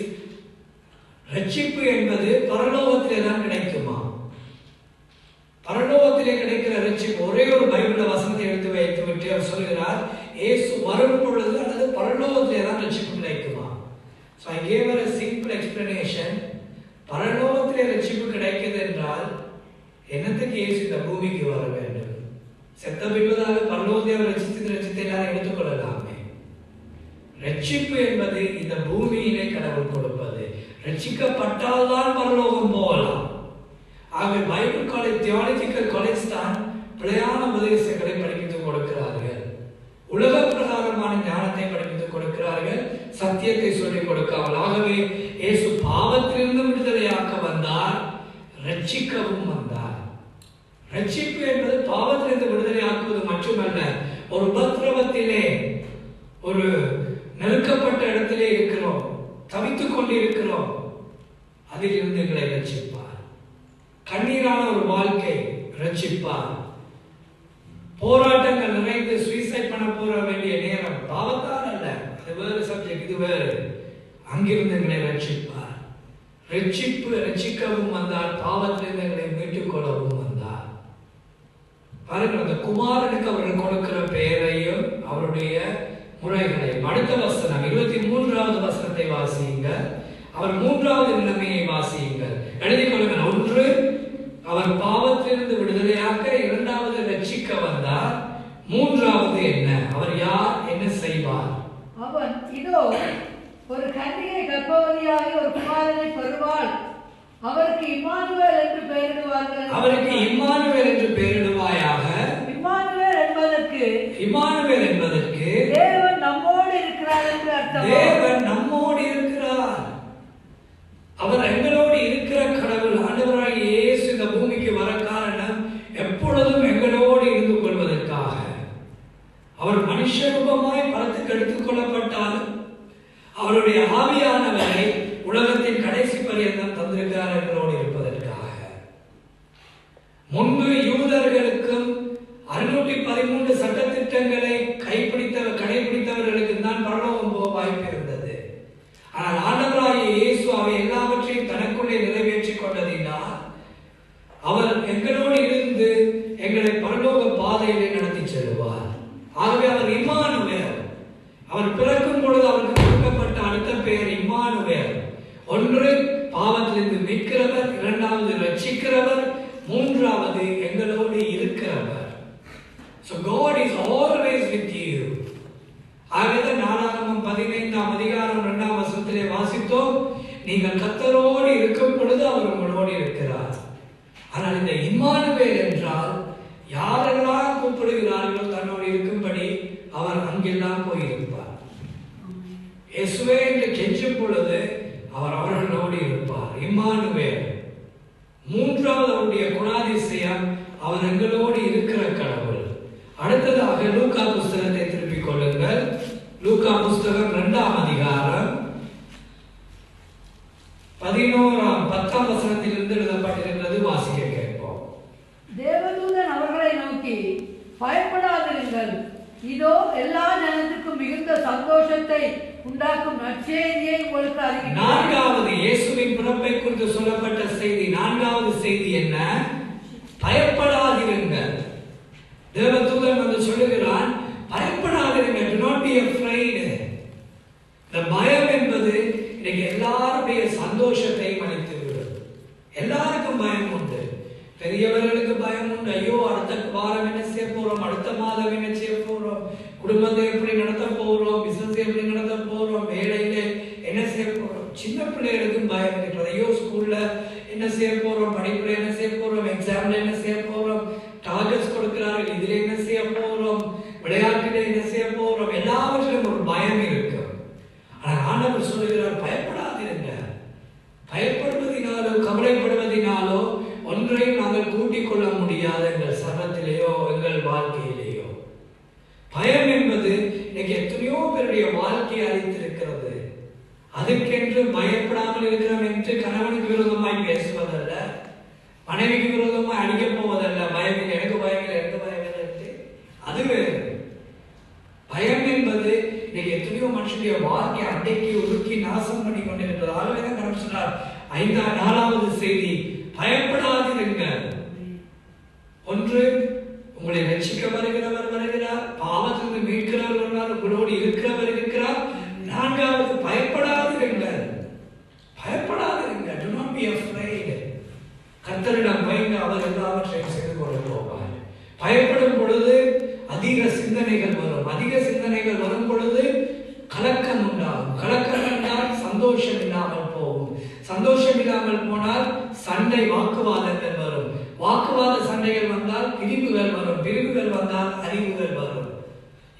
ரட்சிப்பு என்பது பரலோகத்திலே தான் கிடைக்குமா? பரலோகத்திலே கிடைக்கிற ரட்சிப்பு. ஒரே ஒரு பைபிள் வசனத்தை எடுத்து வைத்து விட்டு அவர் சொல்கிறார், இயேசு வரும் பொழுது அல்லது பரலோகத்திலே தான் ரட்சிப்பு கிடைக்குமா? So I gave her a simple explanation. பரலோகத்திலே ரட்சிப்பு கிடைக்கிறது என்றால் என்னத்துக்கு இயேசு இந்த பூமிக்கு வர வேண்டும்? செத்த பின்பதாக பரலோகத்தை அவர் ரட்சித்து எல்லாரும் எடுத்துக்கொள்ளலாமே. ரட்சிப்பு என்பது இந்த பூமியிலே கடவுள் கொடுப்பது. ரட்சிக்கப்பட்டால் தான் பரலோகம் போகலாம். ஆகவே பைபிள் காலேஜ், தியாலஜிக்கல் காலேஜ் தான் பிழையான உபதேசங்களை படிப்பித்துக் கொடுக்கிறார்கள். உலக பிரகாரமான ஞானத்தை படிப்பித்துக் கொடுக்கிறார்கள், சத்தியத்தை சொல்லிக் கொடுக்காமல். ஆகவே இயேசு பாவத்திலிருந்து விடுதலையாக்க வந்தார், ரட்சிக்கவும் வந்தார். ரட்சிப்பு என்பது பாவத்திலிருந்து விடுதலையாக்குவது மட்டுமல்ல, ஒரு உபத்திரவத்திலே, ஒரு நெருக்கப்பட்ட இடத்திலே இருக்கிறோம், தவித்துக் கொண்டிருக்கிறோம், அதில் இருந்து எங்களை ரட்சிப்பார். கண்ணீரான ஒரு வாழ்க்கை ரட்சிப்பார். போராட்டங்கள் நிறைந்து சூசைட் பண்ண போற வேண்டிய நேரம், பாவத்தால் அல்ல, அது வேறு சப்ஜெக்ட், இது வேறு. அங்கிருந்து எங்களை ரட்சிப்பார். ரட்சிக்கவும் வந்தார், பாவத்திலிருந்து எங்களை மீட்டுக் கொள்ளவும் வந்தார். பாருங்கள், அந்த குமாரனுக்கு அவர்கள் கொடுக்கிற பெயரையும் அவருடைய முறைகளையும். அடுத்த வசனம் 23வது வசனத்தை வாசியுங்க. அவர் 3வது நிலைமையை வாசியுங்கள். எழுதிக் கொள்ளுங்கள். 1, அவர் பாவத்திலிருந்து விடுதலையாக்க, 2வது ரட்சிக்க வந்தார், 3வது என்ன? அவர் யார், என்ன செய்வார்? அவன் இதோ ஒரு கன்னிகை கர்ப்பவதியாகி ஒரு குமாரனை பெறுவாள், அவருக்கு இம்மானுவேல் என்று பெயரிடுவார்கள். அவருக்கு இம்மானுவேல் என்று பெயரிடுவாயாக. இம்மானுவேல் என்பதற்கு தேவன் நம்மோடு இருக்கிறார் என்று அர்த்தம். தேவன் நம்மோடு இருக்கிறார். அவர் எங்களோடு இருக்கிற கடவுள். ஆண்டவராகிய இயேசு இந்த பூமிக்கு வர காரணம் எப்பொழுதும் எங்களோடு இருந்து கொள்வதற்காக. அவர் மனுஷ ரூபமாய் பலத்துக்கு எடுத்துக் கொள்ளப்பட்டாலும் அவருடைய ஆவியானவரை உலகத்தின் கடைசி பரியந்தம் தந்திருக்கிறார் எங்களோடு இருப்பதற்காக. முன்பு யூதர்களுக்கும் 613 சட்டத்திட்டங்களை கடைபிடித்தவர்களுக்கு தான் பரலோகம் போக வாய்ப்பு இருந்தது. ஆனால் ஆண்டவராகிய இயேசு அவை எல்லாவற்றையும் தனக்குள்ளே நிறைவேற்றிக் கொண்டதினால் அவர் எங்களோடு இருந்து எங்களை பரலோக பாதையிலே நடத்தி செல்வார். ஆகவே அவர் இம்மானுவேல். அவர் பிறக்கும் பொழுது அவருக்கு கொடுக்கப்பட்ட அடுத்த பெயர் இம்மானுவேல். 1 பாவத்திலிருந்து மீட்கிறவர், 2வது ரட்சிக்கிறவர், 3வது எங்களோடு இருக்கிறவர். So God is always with you. ஆகவே நாளாகமம் 15ஆம் அதிகாரம் 2ஆம் வசனத்திலே வாசித்தோம், நீங்கள் கர்த்தரோடு இருக்கும் பொழுது அவர் உங்களோடு இருக்கிறார். ஆனால் இந்த இம்மானுவேல் என்றால் யாரெல்லாம் கூப்பிடுகிறார்களோ தன்னோடு இருக்கும்படி அவர் அங்கெல்லாம் போயிருப்பார். இயேசுவே என்று கெஞ்சும் பொழுது அவர் அவர்களோடு இருப்பார். இம்மானுவேல். 3வது அவருடைய குணாதிசயம், அவர் எங்களோடு இருக்கிற கடவுள். அடுத்ததாக லூக்கா புஸ்தகத்தை திருப்பிக் கொள்ளுங்கள். லூக்கா புஸ்தகம் 2ஆம் அதிகாரம் 10ஆம் வசனத்திலிருந்து எழுதப்பட்டிருக்கிறது. வாசிக்க கேட்போம். தேவதூதன் அவர்களை நோக்கி, பயப்படாதிருங்கள், இதோ எல்லா ஜனத்துக்கும் மிகுந்த சந்தோஷத்தை உண்டாக்கும் நற்செய்தியை உங்களுக்கு அறிவிக்கிறேன். 4வது இயேசுவின் பிறப்பை குறித்து சொல்லப்பட்ட செய்தி. 4வது செய்தி என்ன? பயப்படாதிருங்கள். தேவதூதன் வந்து சொல்லுகிறான், பயப்படாதிருங்கள். Do not be afraid. இந்த பயம் என்பது இன்னைக்கு எல்லாருடைய சந்தோஷத்தையும் அளித்துவிடும். எல்லாருக்கும் பயம் உண்டு. பெரியவர்களுக்கு பயம் உண்டு. ஐயோ, அடுத்த வாரம் என்ன செய்ய போறோம், அடுத்த மாதம் என்ன செய்ய போறோம், குடும்பத்தை எப்படி நடத்த போறோம், பிசினஸ் எப்படி நடத்த போறோம், வேலையில என்ன செய்ய போறோம். சின்ன பிள்ளைகளுக்கும் பயம் இருக்கிறது. ஐயோ, ஸ்கூல்ல என்ன செய்ய போறோம், படிப்புல என்ன செய்ய போறோம், எக்ஸாம்ல என்ன செய்ய போறோம், டார்கெட்ஸ் கொடுக்கிறார்கள், இதுல என்ன செய்ய போறோம், விளையாட்டுல என்ன செய்ய போறோம். எல்லாவற்றிலும் ஒரு பயம் இருக்கு. ஆனால் ஆண்டவர் சொல்லுகிறார், பயப்படாதிருங்க. பயப்படுவதினாலோ கவலைப்படுவதினாலோ ஒன்றையும் நாங்கள் கூட்டிக் கொள்ள முடியாது எங்கள் சபத்திலேயோ எங்கள் வாழ்க்கையிலேயோ. பயம் என்பது இன்னைக்கு எத்தனையோ பேருடைய வாழ்க்கையை அளித்திருக்கிறது. அதுக்கென்று பயப்படாமல் இருக்கிறோம் என்று கணவனுக்கு விரோதமாய் பேசுவதல்ல, மனைவிக்கு விரோதமாய் அடிக்கப் போவதல்ல. பயமில்லை, எனக்கு பயமில்லை, எனக்கு பயமில்லை என்று அது வேறு. பயம் என்பது இன்னைக்கு எத்தனையோ மனுஷனுடைய வாழ்க்கையை அடைக்கி ஒதுக்கி நாசம் பண்ணி கொண்டிருக்கிறது. ஆகவேதான் கடவுள் சொன்னார், 4வது செய்தி, பயப்படாதிருங்கள். 1, உங்களை ரட்சிக்க வருகிறவர் வருகிறார், பாவத்திலிருந்து மீட்கிறவர் வருகிறார், உங்களோடு இருக்கிறவர் இருக்கிறார். 4வது பயப்படாதிருங்கள். பயப்படாதிருங்கள். Do not be afraid. பயப்படும் பொழுது அதிக சிந்தனைகள் வரும். அதிக சிந்தனைகள் வரும் பொழுது கலக்கம் உண்டாகும். கலக்கம் என்றால் சந்தோஷம் இல்லாமல் போகும். சந்தோஷம் இல்லாமல் போனால் சண்டை, வாக்குவாதங்கள் வரும். வாக்குவாத சண்டைகள் வந்தால் பிரிவுகள் வரும். பிரிவுகள் வந்தால் அறிவுகள் வரும்.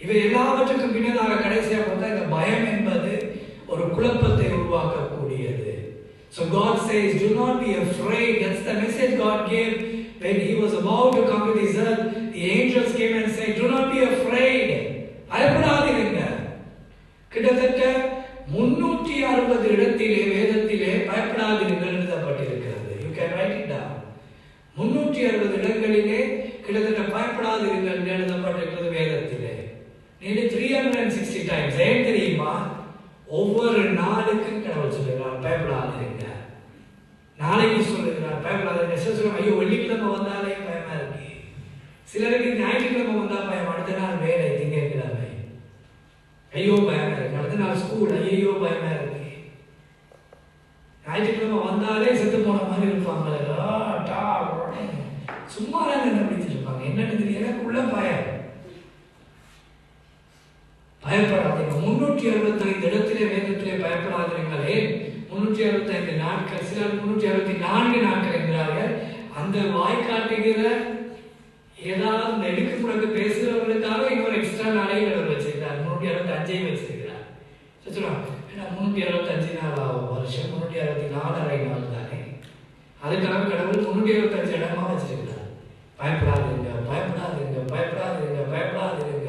இவை எல்லாவற்றுக்கும் பின்னதாக கடைசியாக பார்த்தா இந்த பயம் என்பது ஒரு குழப்பத்தை உருவாக்கக்கூடியது. So God says, do not be afraid. That's the message God gave when he was about to come to this earth. The angels came and said, do not be afraid. பயப்படாதீங்க. கிட்டத்தட்ட 360 இடத்திலே வேதத்திலே பயப்படாதீர்கள் எழுதப்பட்டிருக்கிறது. You can write it down. 360 இடங்களிலே கிட்டத்தட்ட பயப்படாதீர்கள் எழுதப்பட்டிருக்கிறது வேதத்திலே. Nearly 360 times. ஏன் தெரியுமா? ஒவ்வொரு நாளுக்கும் கடவுள் சொல்லுகிறார் பயப்படாதீங்க. நாளைக்கு சொல்லுகிறார் பயப்படாதீங்க. சொல்லுவாங்க ஐயோ வெள்ளிக்கிழமை வந்தாலே பயமா இருக்கு. சிலருக்கு ஞாயிற்றுக்கிழமை வந்தா பயம். அடுத்த நாள் வேலை திங்கட்கிழமை ஐயோ பயமா இருக்கு. அடுத்த நாள் ஸ்கூல் ஐயோ பயமா இருக்கு. ஞாயிற்றுக்கிழமை வந்தாலே செத்து போன மாதிரி இருப்பாங்க. சும்மா என்ன பிடிச்சிட்டு இருப்பாங்க. என்னன்னு தெரியல, எனக்குள்ள பயம். பயப்படாதீங்க. 365 இடத்திலே வேதத்திலே பயப்படாதீங்களே. 365 நாட்கள், சிலர் 364 நாட்கள் என்கிறார்கள். அந்த வாய் காட்டுகிற ஏதாவது எடுக்க முடக்கு பேசுறவர்களுக்காக இன்னொரு எக்ஸ்ட்ரா நாளைகள் வச்சிருக்கிறார். 365 வச்சிருக்கிறார். சொல்லுவாங்க 365 நாள் ஆகும் வருஷம். 364 அரை நாள் தானே. அதுக்காக கடவுள் 365 இடமா வச்சிருக்கிறார். பயப்படாதீங்க, பயப்படாதீங்க, பயப்படாதீங்க, பயப்படாதீங்க.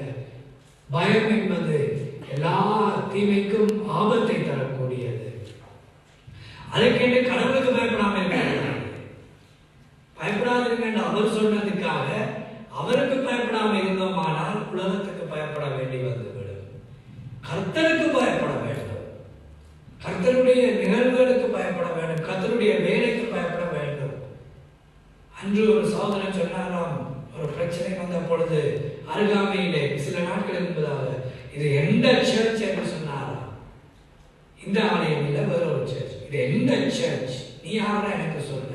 பயம் என்பது எல்லா தீமைக்கும் ஆபத்தை தரக்கூடியது. அதற்கென்று கடவுளுக்கு பயப்படாமல் இருக்கிறார். பயப்படாதீங்க என்று அவர் சொன்னதுக்காக அவருக்கு பயப்படாமல் இருந்தோமானால் உலகத்துக்கு பயப்பட வேண்டி வந்துவிடும். கர்த்தருக்கு பயப்பட வேண்டும். கர்த்தருடைய நிகழ்வுகளுக்கு பயப்பட வேண்டும். கர்த்தருடைய வேலைக்கு பயப்பட வேண்டும். அன்று ஒரு சகோதரன் சொன்னாராம், ஒரு பிரச்சனை வந்த பொழுது அருகாமையிலே சில நாட்கள் என்பதாக இது எந்த சர்ச் என்று சொன்னாரா? இந்த ஆலயம் இல்லை, வேற ஒரு சர்ச். இது எந்த சர்ச்? நீ யாரா எனக்கு சொல்ல?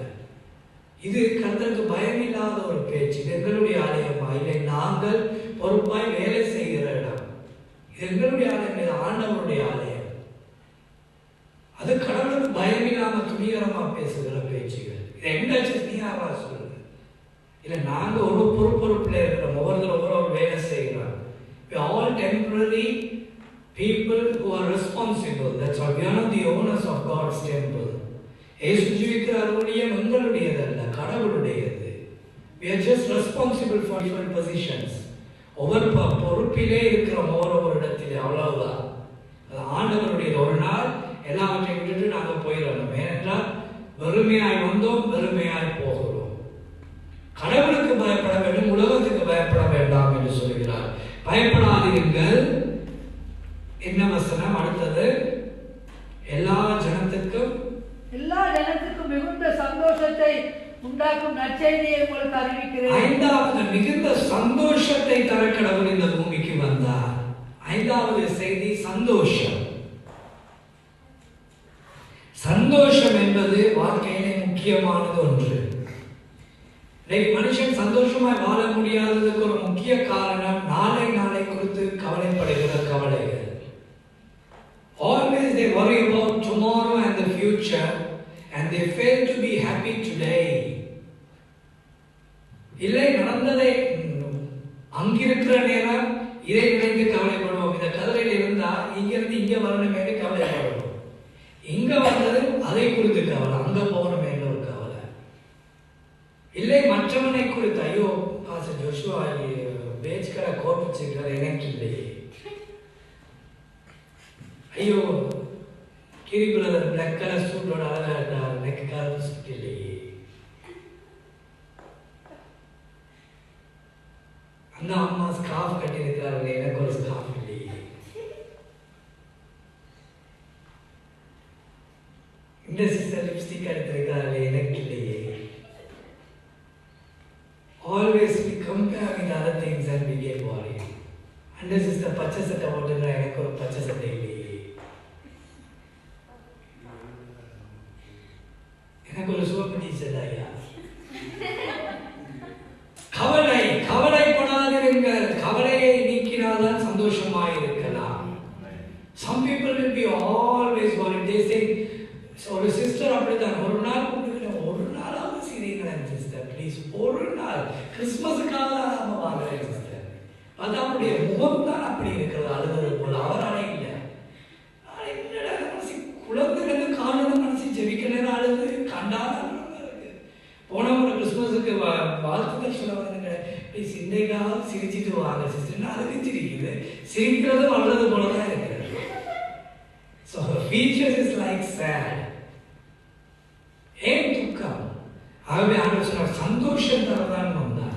இது கர்த்தருக்கு பயமில்லாத ஒரு பேச்சு. இது எங்களுடைய ஆலயமா? இல்லை, நாங்கள் பொறுப்பாய் வேலை செய்கிற இடம். இது எங்களுடைய ஆலயம், இது ஆண்டவருடைய ஆலயம். அது கடவுளுக்கு பயமில்லாம துணிகரமா பேசுகிற பேச்சுகள். இது எந்த சர்ச்? நீ யாரா சொல்ல? இல்லை, நாங்கள் ஒரு பொறுப்பில் இருக்கிறோம். ஒவ்வொரு வேலை செய்கிறோம். We are all temporary people who are responsible. That's why we are not the owners of God's temple. இயேசு ஜீவிக்கிற அருளியம் எங்களுடையதல்ல, கடவுளுடையது. We are just responsible for different positions. ஒவ்வொரு பொறுப்பிலே இருக்கிறோம், ஒவ்வொரு இடத்திலே. அவ்வளவுதான். அது ஆண்டவருடையது. ஒரு நாள் எல்லாவற்றையும் விட்டுட்டு நாங்கள் போயிடணும். ஏனென்றால் வெறுமையாய் வந்தோம், வெறுமையாய் போகிறோம். கடவுளுக்கு பயப்பட வேண்டும், உலகத்துக்கு பயப்பட வேண்டாம் என்று சொல்கிறார். பயப்படாதீர்கள். என்ன வசனம் அடுத்தது? எல்லா ஜனத்துக்கும் மிகுந்த சந்தோஷத்தை உண்டாக்கும் நற்செய்தியை உங்களுக்கு அறிவிக்கிறேன். ஐந்தாவது மிகுந்த சந்தோஷத்தை தர கடவுள் இந்த பூமிக்கு வந்தார். ஐந்தாவது செய்தி சந்தோஷம். சந்தோஷம் என்பது வாழ்க்கையிலே முக்கியமானது ஒன்று. மனுஷன் சந்தோஷமாய் வாழ முடியாததுக்கு ஒரு முக்கிய காரணம் நாளை குறித்து கவலைப்படுகிற கவலைகள். Always they worry about tomorrow and the future and they fail to be happy today. இல்லை, நடந்ததை அங்கிருக்கிற நேரம் இதை நினைத்து கவலைப்படுவோம். இந்த கவலையில் இருந்தா இங்கிருந்து இங்க வரணுமே கவலைப்படுவோம். இங்க வந்தது அதை குறித்து கவலை, அங்க போகணுமே ஒரு கவலை. இல்லை, மற்றவனை குறித்து ஐயோ பாஸ்டர் ஜோஷுவா பேஜ் கடை கோட் வச்சிருக்கிறார், எனக்கு இல்லையே. ஐயோ கிரி பிரதர் பிளாக் கலர் சூட்டோட அழகா இருக்கார், எனக்கு கலர் சூட் இல்லையே. அந்த அம்மா ஸ்கார்ஃப் கட்டி இருக்கிறார்கள், எனக்கு ஒரு ஸ்கார்ஃப் இல்லையே. இந்த சிஸ்டர் லிப்ஸ்டிக் எடுத்திருக்கிறார்கள், எனக்கு இல்லையே. Always we compare with other things and we get worried. And this is the பச்சை சட்டை போட்டுக்கிற, எனக்கு ஒரு பச்சை சட்டை இல்லையே, எனக்கு ஒரு சிவப்பு டீச்சர் ஐயா. கவலைப்படாதீர்கள். சிஸ்டர் அப்படித்தான் ஒரு நாள் கூப்பிட்டு ஒரு நாளாவது சிரிங்களேன் சிஸ்டர் ப்ளீஸ், ஒரு நாள் கிறிஸ்மஸுக்காக நம்ம வாங்குறேன் சிஸ்டர். அது அவருடைய முகம் தான் அப்படி இருக்கிறது, அழுவது போல. அவராலே இல்லை. என்னடா மனசு குழந்தைகளுக்கு காரணம் மனசு ஜெபிக்க நேரம் அழுது கண்டாதான் இருக்கு. போன ஒரு கிறிஸ்மஸுக்கு வாழ்த்துக்கள் சொல்ல வந்துங்க ப்ளீஸ் இன்றைக்காவது சிரிச்சிட்டு வாங்க சிஸ்டர். அதுக்கு சிரிக்குது, சிரிக்கிறதும் அழுது போலதான் இருக்கிறது. So her features is like sad. ஏன் துக்கம்? ஆகவே ஆண்டவர் சொன்னார் சந்தோஷம் தரதான் வந்தார்.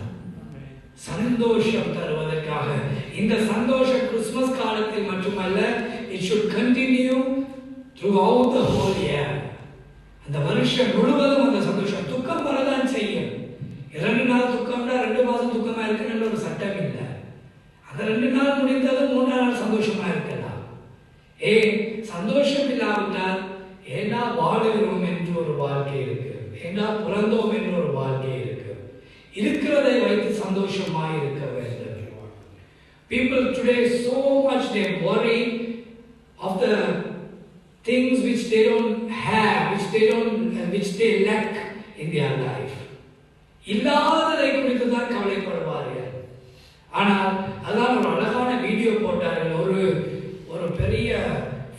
சந்தோஷம் தருவதற்காக. இந்த சந்தோஷம் கிறிஸ்துமஸ் காலத்தில் மட்டுமல்ல, it should continue throughout the whole year. அந்த வருஷம் முழுவதும் அந்த சந்தோஷம். துக்கம் வரதான் செய்யும். 2 நாள் துக்கம்னா 2 மாதம் துக்கமா இருக்கணும்னு ஒரு சட்டம் இல்லை. அந்த 2 நாள் முடிந்தது 3 நாள் சந்தோஷமா இருக்கலாம். ஏன் சந்தோஷம் இல்லாவிட்டால் ஏன்னா வாழுகிறோம் என்று ஒரு வாழ்க்கை இருக்கு, ஏன்னா பிறந்தோம் என்று ஒரு வாழ்க்கை இருக்கு. இருக்கிறதை வைத்து சந்தோஷமாய் இருக்க வேண்டும். People today so much they worry of the things which they don't have, which they lack in their life. இல்லாததை குறித்து தான் கவலைப்படுவார்கள். ஆனால் அதான் ஒரு அழகான வீடியோ போட்டார்கள். ஒரு பெரிய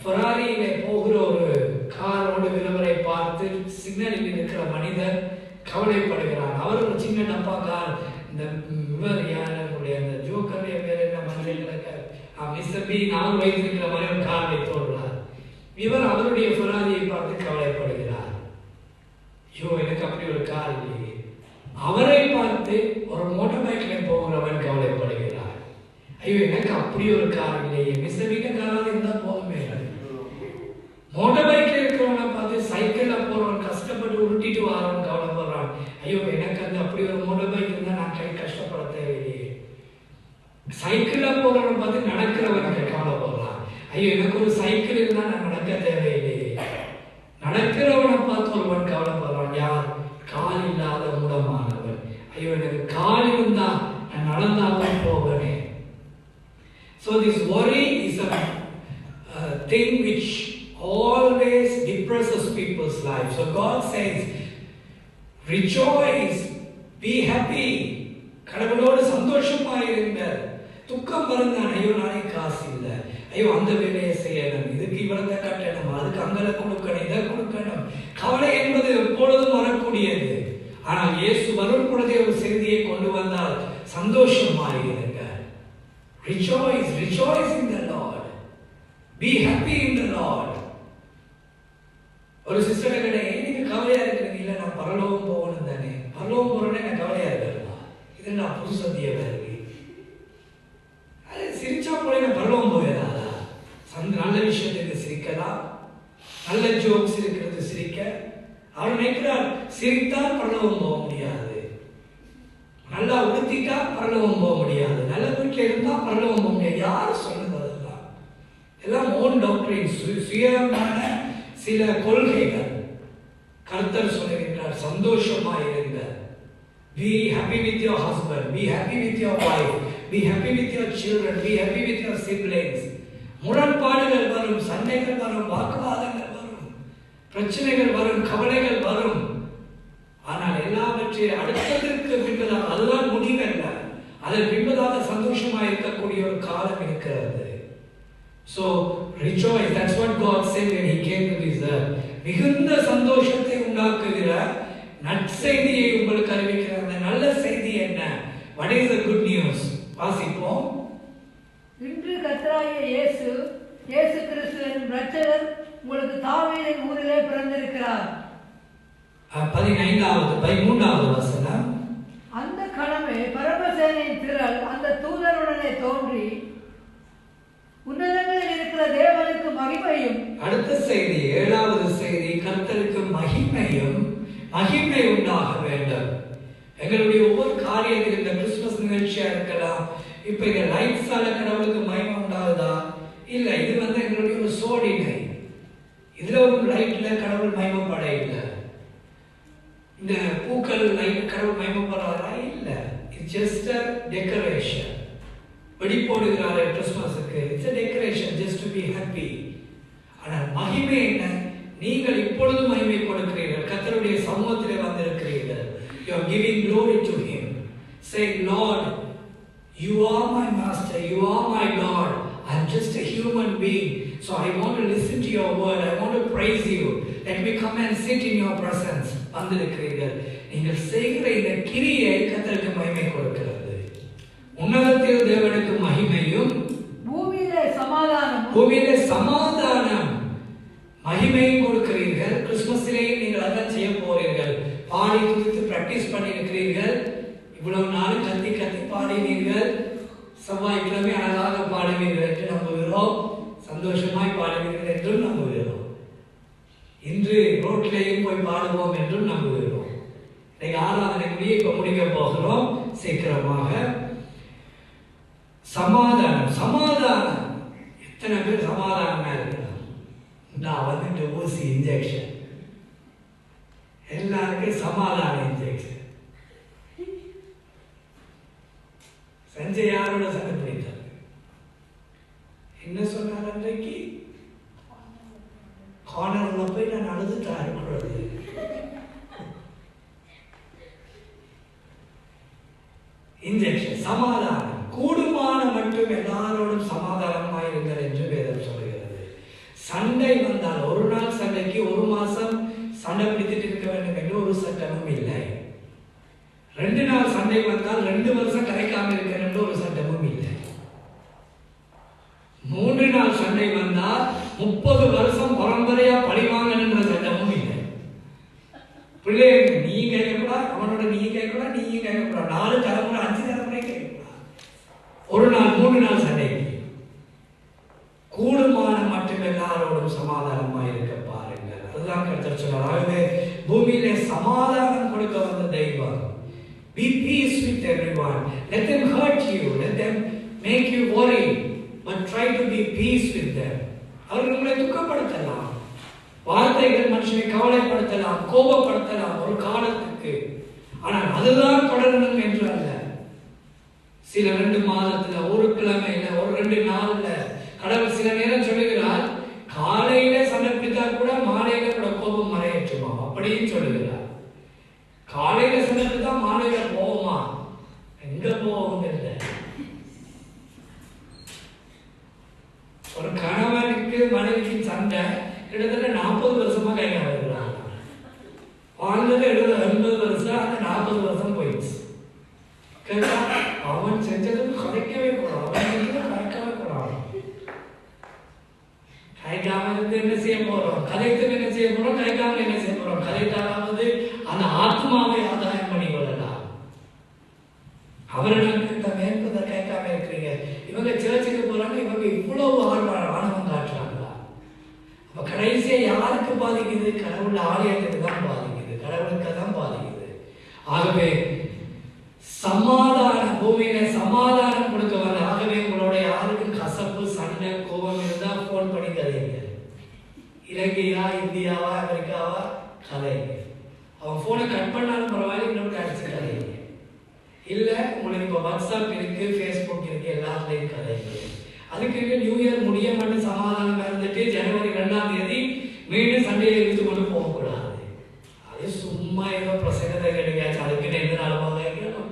ஃபெராரியிலே போகிற ஒரு காரோடு விளம்பரை பார்த்து சிக்னலில் இருக்கிற மனிதர் கவலைப்படுகிறார். அவர் ஒரு சின்ன டப்பா கார், இந்த யாருடைய அந்த ஜோக்கருடைய பேர் என்ன மனிதர்களுக்கு மிஸ்டர் பி நான் வைத்திருக்கிற மாதிரி ஒரு கார் வைத்துள்ளார். இவர் அவருடைய ஃபெராரியை பார்த்து கவலைப்படுகிறார். ஐயோ எனக்கு அப்படி ஒரு கார் இல்லையே. அவரை பார்த்து ஒரு மோட்டார் பைக்ல போகிறவன் கவலைப்படுகிறார். ஐயோ எனக்கு அப்படி ஒரு கார் இல்லையே. மிஸ்டர் வீட்ட காராக இருந்தா போதுமே. மோட்டார் பைக்ல இருக்கிறவனை பார்த்து சைக்கிள்ல போறவன் கஷ்டப்பட்டு உருட்டிட்டு வரவன் கவலைப்படுறான். ஐயோ எனக்கு அந்த அப்படி ஒரு மோட்டார் பைக் இருந்தா நான் கஷ்டப்பட தேவையில்லையே. சைக்கிள்ல போறவனை பார்த்து நடக்கிறவன் கவலைப்படுறான். ஐயோ எனக்கு ஒரு சைக்கிள் இருந்தா நான் நடக்க தேவையில்லையே. நடக்கிறவனை பார்த்து ஒருவன் கவலைப்படுறான். யார்? கால் இல்லாத மூடமானவன். ஐயோ எனக்கு கால் இருந்தா நான் நடந்தாலும் போகிறேன். So this worry is a thing which always depresses people's lives. So God says, rejoice, be happy. கடவுளோடு சந்தோஷமாயிருங்கள். துக்கம் வருந்தான். ஐயோ நாளைக்கு காசு இல்லை, ஐயோ அந்த வேலையை செய்யணும், இதுக்கு இவ்வளத்தை கட்டணும், அதுக்கு அங்கே கொடுக்கணும், இதை கொடுக்கணும். கவலை என்பது எப்பொழுதும் வரக்கூடியது. ஆனால் இயேசு வரும் பொழுதே ஒரு செய்தியை கொண்டு வந்தால் சந்தோஷமாயிருங்கள். Rejoice, rejoice in the Lord. Be happy in the Lord. ஒரு சிஸ்டர் கிட்ட நீங்க கவலையா இருக்கிறீங்க. இல்லை நான் பரலோகம் போகணும் தானே, பரலோகம் போறேன்னு நான் கவலையா இருக்கிறேன். இது நான் புது சத்திய வருது. அது சிரிச்சா போல நான் பரலோகம் போயிடாதா? நல்ல விஷயத்துக்கு சிரிக்கலாம், நல்ல ஜோக்ஸ் இருக்கிறது சிரிக்க. அவர் நினைக்கிறார் சிரித்தால் பரலோகம் போக முடியாது, நல்லா உடுத்திட்டா பரலோகம் போக முடியாது, நல்ல வீட்டில் இருந்தா பரலோகம் போக முடியாது. யார் சொன்னது? அதெல்லாம் எல்லாம் ஓன் டாக்டரின், சுயமான சில கொள்கைகள். கர்த்தர் சொல்லுகின்றார் சந்தோஷமாயிருங்க. Be happy with your husband, be happy with your wife, be happy with your children, be happy with your siblings. முரண்பாடுகள் வரும், சண்டைகள் வரும், வாக்குவாதங்கள் வரும், பிரச்சனைகள் வரும், கவலைகள் வரும். ஆனால் எல்லாவற்றையும் அடுத்ததற்கு பின்பதாக, அதுதான் முடிவல்ல, அதன் பின்பதாக சந்தோஷமாக இருக்கக்கூடிய ஒரு காலம் இருக்கிறது. So rejoice. That's what God said when He came to this earth. மிகுந்த சந்தோஷத்தை உண்டாக்குகிற நற்செய்தியை உங்களுக்கு அறிவிக்கிற அந்த நல்ல செய்தி என்ன? What is the good news? வாசிப்போம். இன்று கர்த்தராகிய இயேசு கிறிஸ்து என்னும் இரட்சகர் உங்களுக்கு தாவீதின் ஊரிலே பிறந்திருக்கிறார். 13வது வசனம். அந்த கணமே பரமசேனையின் திரள் அந்த தூதருடனே தோன்றி உன்னதங்களில் இருக்கிற தேவனுக்கு மகிமையும். அடுத்த செய்தி, 7வது செய்தி, கர்த்தருக்கு மகிமை உண்டாக வேண்டும். எங்களுடைய ஒவ்வொரு காரியங்கள், இந்த கிறிஸ்துமஸ் நிகழ்ச்சியா இருக்கலாம், இப்ப இந்த லைட்ஸால கடவுளுக்கு மகிமை உண்டாகுதா? இல்ல, இது எங்களுடைய ஒரு சோடினை. இதுல ஒரு லைட்ல கடவுள் மகிமைப்பட இல்லை. இந்த பூக்கள் லைட் கடவுள் மகிமைப்படுறாரா? இல்ல, இட்ஸ் ஜஸ்ட் a decoration. வெடி போடுகிறாரு கிறிஸ்துமஸுக்கு, it's a decoration just to be happy. ஆனால் மகிமை என்ன? நீங்கள் இப்பொழுது மகிமை கொடுக்கிறீர்கள். கர்த்தருடைய சமூகத்திலே வந்திருக்கிறீர்கள். You are giving glory to him. Say, Lord, you are my master, you are my God. I am just a human being. So I want to listen to your word. I want to praise you. Let me come and sit in your presence. வந்திருக்கிறீர்கள். நீங்கள் செய்கிற இந்த கிரியை கர்த்தருக்கு மகிமை கொடுக்கிறது. உன்னதத்தில் தேவனுக்கு மகிமையும் பூமியிலே சமாதானம் மகிமையும் கொடுக்கிறீர்கள். கிறிஸ்துமஸிலேயும் நீங்கள் அதான் செய்ய போறீர்கள். பாடி துதித்து பிராக்டிஸ் பண்ணி இருக்கிறீர்கள். இவ்வளவு நாள் கத்தி கத்தி பாடினீர்கள். செவ்வாய்க்கிழமை அழகாக பாடுவீர்கள் என்று நம்புகிறோம். சந்தோஷமாய் பாடுவீர்கள் என்றும் நம்புகிறோம். இன்று ரோட்டிலேயும் போய் பாடுவோம் என்றும் நம்புகிறோம். இன்னைக்கு ஆராதனை முடிய இப்ப முடிக்க போகிறோம் சீக்கிரமாக. சமாதானம் சமாதானம். எத்தனை பேர் சமாதானமா இருக்கிறார்? நான் வந்துட்டு ஊசி இன்ஜெக்ஷன், எல்லாருக்கும் சமாதான இன்ஜெக்ஷன். சஞ்சய் யாரோட சண்டை பிடித்தார்? என்ன சொன்னார் அன்றைக்கு? கார்னர்ல போய் நான் அழுதுட்டா இருக்கிறது. இன்ஜெக்ஷன். சமாதானம். கூடுமான மட்டும் எல்லாரோடும் சமாதானமாயிருங்கள் என்று வேதம் சொல்கிறது. சண்டை வந்தால் ஒரு நாள் சண்டைக்கு ஒரு மாசம் சண்டை பிடித்துட்டு இருக்க வேண்டும் என்று ஒரு சட்டமும் இல்லை. 2 நாள் சண்டை வந்தால் 2 வருஷம் கரைக்காம இருக்க என்று ஒரு சட்டமும் இல்லை. 3 நாள் சண்டை வந்தால் 30 வருஷம் பரம்பரையா பழிவாங்கன்ற சட்டமும் இல்லை. பிள்ளைங்க நீ கேட்கக்கூடாது, அவனோட நீ கேட்கக்கூடாது, நீ கேட்கக்கூடாது. 4 தலைமுறை 5 தலைமுறை கேட்கக்கூடாது. ஒரு நாள் 3 நாள் சண்டைக்கு. கூடுமான மட்டும் எல்லாரோடும் சமாதானமாக இருக்க பாருங்கள். அதுதான் கர்த்தர் சொன்னார். ஆகவே பூமியிலே சமாதானம் கொடுக்க வந்த தெய்வம். Be peace with everyone. Let them hurt you. Let them make you worry. But try to be peace with them. அவர்கள் உங்களை துக்கப்படுத்தலாம். வார்த்தைகள் மனுஷனை கவலைப்படுத்தலாம், கோபப்படுத்தலாம் ஒரு காலத்துக்கு. ஆனால் அதுதான் தொடரணும் என்று அல்ல. சில 2 மாதத்துல, ஒரு கிழமையில, ஒரு 2 நாள்ல கடவுள் சில நேரம் சொல்லுகிறார், காலையில சண்டை பிடித்தா கூட மாலையில கூட கோபம் மறையற்றுமா அப்படின்னு சொல்லுகிறார். காலையில சண்டை பிடித்தா மாலையில போகுமா? எங்க போகும் இல்லை. ஒரு கணவனுக்கு மனைவிக்கு சண்டை கிட்டத்தட்ட 40 வருஷமா கைகால இருக்கிறாங்க. வாழ்ந்தது 70-80 வருஷம், அந்த 40 வருஷம் போயிடுச்சு. கேட்டா அவன் செஞ்சதும் கதைக்கவே கூடாது, அவன் செஞ்சதும் கதைக்கவே கூடாது. கதைக்காம இருந்து என்ன செய்ய போறோம்? கதைத்து என்ன செய்ய போறோம்? கதைக்காம என்ன செய்ய போறோம்? கதைத்தாவது அந்த ஆத்மாவை ஆதாயம் பண்ணி கொள்ளலாம். அவர்களுக்கு மேற்பதை கேட்காம இருக்கிறீங்க. இவங்க சர்ச்சுக்கு போறாங்க, இவங்க இவ்வளவு ஆணவம் காட்டுறாங்களா? அப்ப கடைசியா யாருக்கு பாதிக்குது? கடவுள் ஆலயத்துக்கு தான் பாதிக்குது, கடவுளுக்கு தான் பாதிக்குது. ஆகவே சமாதானம், பூமியில சமாதானம் கொடுக்க வந்த. ஆகவே உங்களோட யாருக்கும் கசப்பு, சண்டை, கோபம் இருந்தா போன் பண்ணி கதைங்க. இலங்கையா, இந்தியாவா, அமெரிக்காவா கதைங்க. அவன் போனை கட் பண்ணாலும் பரவாயில்ல, இன்னொரு அடிச்சு கதைங்க. இல்ல உங்களுக்கு இப்போ வாட்ஸ்அப் இருக்கு, ஃபேஸ்புக் இருக்கு, எல்லாத்துலையும் கதைங்க. அதுக்கு நியூ இயர் முடிய மட்டும் சமாதானம் இருந்துட்டு ஜனவரி 2ஆம் தேதி மீண்டும் சண்டையை இழுத்து கொண்டு போகக்கூடாது. அது சும்மா ஏதோ பிரசங்கத்தை கிடைக்காச்சு, அதுக்கு 2 நாள் கேட்கணும்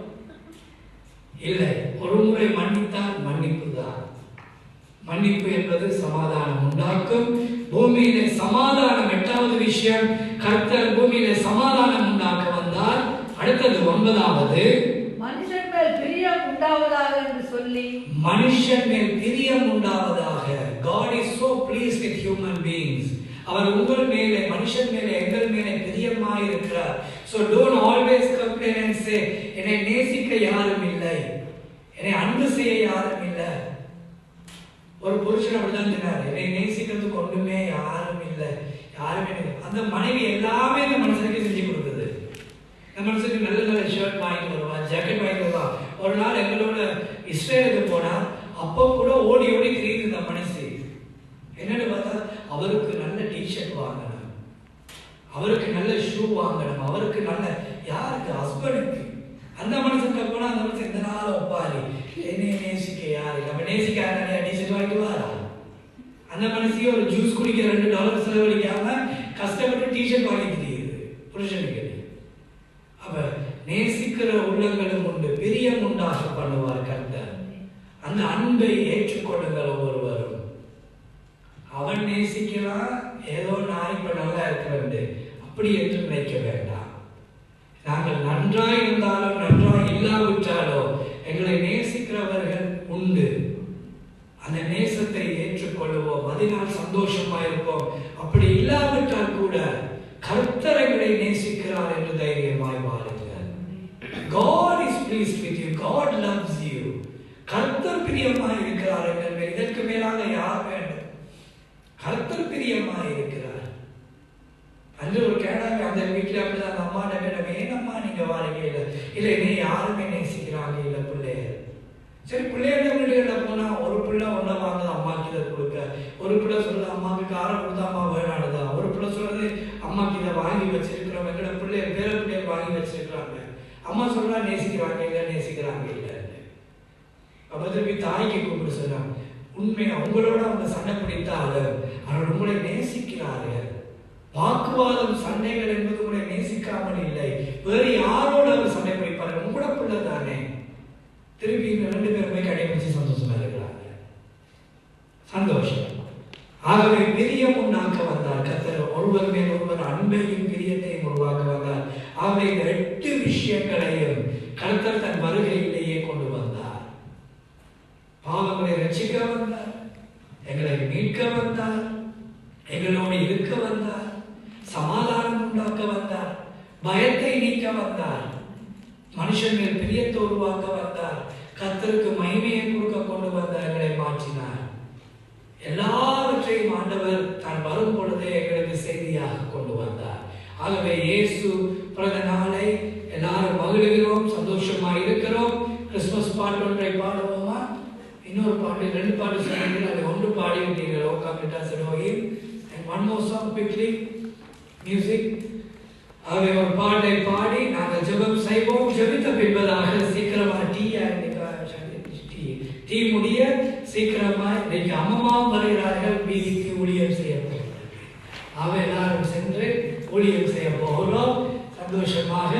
இல்லை. ஒரு முறை மன்னித்தால் மன்னிப்பு தான். மன்னிப்பு என்பது சமாதானம் உண்டாக்கும். பூமியிலே சமாதானம். 8வது விஷயம், கர்த்தர் பூமியிலே சமாதானம் உண்டாக்க வந்தால். அடுத்தது 9வது, மனுஷன் மேல் பிரியம் உண்டாவதாக என்று சொல்லி. மனுஷன் மேல் பிரியம் உண்டாவதாக. God is so pleased with human beings. அவர் உங்கள் மேலே, மனுஷன் மேலே, எங்கள் மேலே பிரியமாய் இருக்கிறார். So don't always complain and say, என்னை நேசிக்க யாரும் இல்லை, என்னை அன்பு செய்ய யாரும் இல்லை. ஒரு புருஷன் அப்படிதான் சொன்னார், என்னை நேசிக்கிறதுக்கு ஒன்றுமே யாரும் இல்லை, யாருமே இல்லை. அந்த மனைவி எல்லாமே இந்த மனுஷனுக்கு செஞ்சு கொடுக்குது. இந்த மனுஷனுக்கு நல்ல நல்ல ஷர்ட் வாங்கிட்டு வருவா, ஜாக்கெட் வாங்கிட்டு வருவா. ஒரு நாள் எங்களோட இஸ்ரேலுக்கு போனா, அப்போ கூட ஓடி ஓடி திரியுது இந்த மனுஷி. என்னன்னு பார்த்தா, அவருக்கு நல்ல டிஷர்ட் வாங்கணும், அவருக்கு நல்ல ஷூ வாங்கணும், அவருக்கு நல்ல, யாருக்கு? ஹஸ்பண்டுக்கு. அந்த மனுஷனுக்கு போனா அந்த மனுஷன் இந்த நாள் ஒப்பாரி, என்னை நேசிக்க யாரு? நம்ம நேசிக்க டிஷர்ட் வாங்கிட்டு வாரா? அந்த மனுஷிய ஒரு ஜூஸ் குடிக்க $2 செலவழிக்காம கஷ்டப்பட்டு டிஷர்ட் வாங்கி தெரியுது புருஷனுக்கு. அப்ப நேசிக்கிற உள்ளங்களும் உண்டு, பிரியம் உண்டாக பண்ணுவார் கர்த்தர். அந்த அன்பை ஏற்றுக்கொள்ளுங்கள் ஒவ்வொருவரும். அவன் நேசிக்கலாம், ஏதோ நான் இப்ப நல்லா இருக்கிறேன் அப்படி என்று நினைக்க வேண்டாம். நாங்கள் நன்றாய் இருந்தாலும் நன்றாய் இல்லாவிட்டாலோ எங்களை நேசிக்கிறவர்கள் உண்டு. அந்த நேசத்தை ஏற்றுக்கொள்வோம், அதனால் சந்தோஷமாயிருப்போம். அப்படி இல்லாவிட்டால் கூட கர்த்தர் எங்களை நேசிக்கிறார் என்று தைரியமாய் வாழுங்கள். God is pleased with you. God loves you. கர்த்தர் பிரியமாய் இருக்கிறார் எங்கள். இதற்கு மேலாக யார் வேண்டும்? கர்த்தர் பிரியமாய் இருக்கிறார். அன்று ஒரு கேட்டாங்க அந்த வீட்டில் அப்படிதான் அந்த அம்மா கேட்டாங்க, ஏன் அம்மா நீங்க வாழகை இல்லை நீ யாருமே நேசிக்கிறாங்க இல்லை பிள்ளைய. சரி பிள்ளைய வீடுகள போனா ஒரு பிள்ளை ஒன்றை வாங்குது அம்மாக்கு இதை கொடுக்க, ஒரு பிள்ளை சொல்றது அம்மாவுக்கு காரம் கொடுத்தா அம்மா வேணாடுதான், ஒரு பிள்ளை சொல்றது அம்மாக்கு இதை வாங்கி வச்சிருக்கிறோம், எங்களோட பிள்ளைய பேர பிள்ளைய வாங்கி வச்சிருக்கிறாங்க, அம்மா சொல்றா நேசிக்கிறாங்க இல்லை நேசிக்கிறாங்க இல்லை. அப்ப திருப்பி தாய்க்கு கூப்பிட்டு சொன்னாங்க, உண்மையா உங்களோட அவங்க சண்டை பிடித்தாலும் அவர்கள் உங்களை நேசிக்கிறார்கள். வாக்குவாதம் சண்டைகள் என்பது உங்களை நேசிக்காமல் இல்லை, வேறு யாரோட அவர் சண்டை பிடிப்பார்கள், உங்களோட பிள்ளை தானே. திருப்பி 2 பேருமே கடைபிடிச்சு சந்தோஷமா இருக்கிறாங்க. சந்தோஷம். ஆகவே பிரியம் உண்டாக்க வந்தார் கர்த்தர். ஒருவர் மேல் ஒருவர் அன்பையும் பிரியத்தையும் உருவாக்க வந்தார். ஆகவே இந்த 8 விஷயங்களையும் கர்த்தர் தன் வருகையிலேயே கொண்டு வந்தார். பாவங்களை ரட்சிக்க வந்தார், எங்களை மீட்க வந்தார், எங்களோடு இருக்க வந்தார், சமாதானம் உண்டாக்க வந்தார், பயத்தை நீக்க வந்தார், மனுஷன் மேல் பிரியத்தை உருவாக்க வந்தார், கர்த்தருக்கு மகிமையை கொடுக்க கொண்டு வந்த எங்களை மாற்றினார். எல்லாவற்றையும் ஆண்டவர் தான் வரும் பொழுதே எங்களுக்கு செய்தியாக கொண்டு வந்தார். ஆகவே இயேசு பிறந்த நாளை எல்லாரும் மகிழ்கிறோம், சந்தோஷமா இருக்கிறோம். கிறிஸ்துமஸ் பாட்டு ஒன்றை பாடுவோமா? இன்னொரு பாட்டு 2 பாட்டு சொன்னீங்க, அது 1 பாடி விட்டீர்கள். ஓ கம்ப்ளீட்டா சொல்லுவோம். And one more song quickly. Music. ஆகவே ஒரு பாட்டை பாடி நாங்கள் ஜெபம் செய்வோம். ஜெபித்த பின்பதாக சீக்கிரமா டீ முடிய சீக்கிரமா இன்னைக்கு அம்மா வருகிறார்கள், வீதிக்கு ஊழியம் செய்ய போகிறார்கள். ஆகவே எல்லாரும் சென்று ஊழியம் செய்ய போகிறோம். சந்தோஷமாக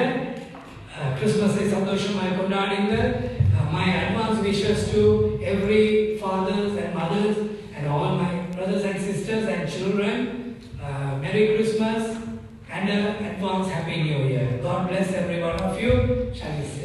கிறிஸ்துமஸை சந்தோஷமாக கொண்டாடுங்கள். My advance wishes to every fathers and mothers and all my brothers and sisters and children. Merry Christmas and advance Happy New Year. God bless every one of you. Shall we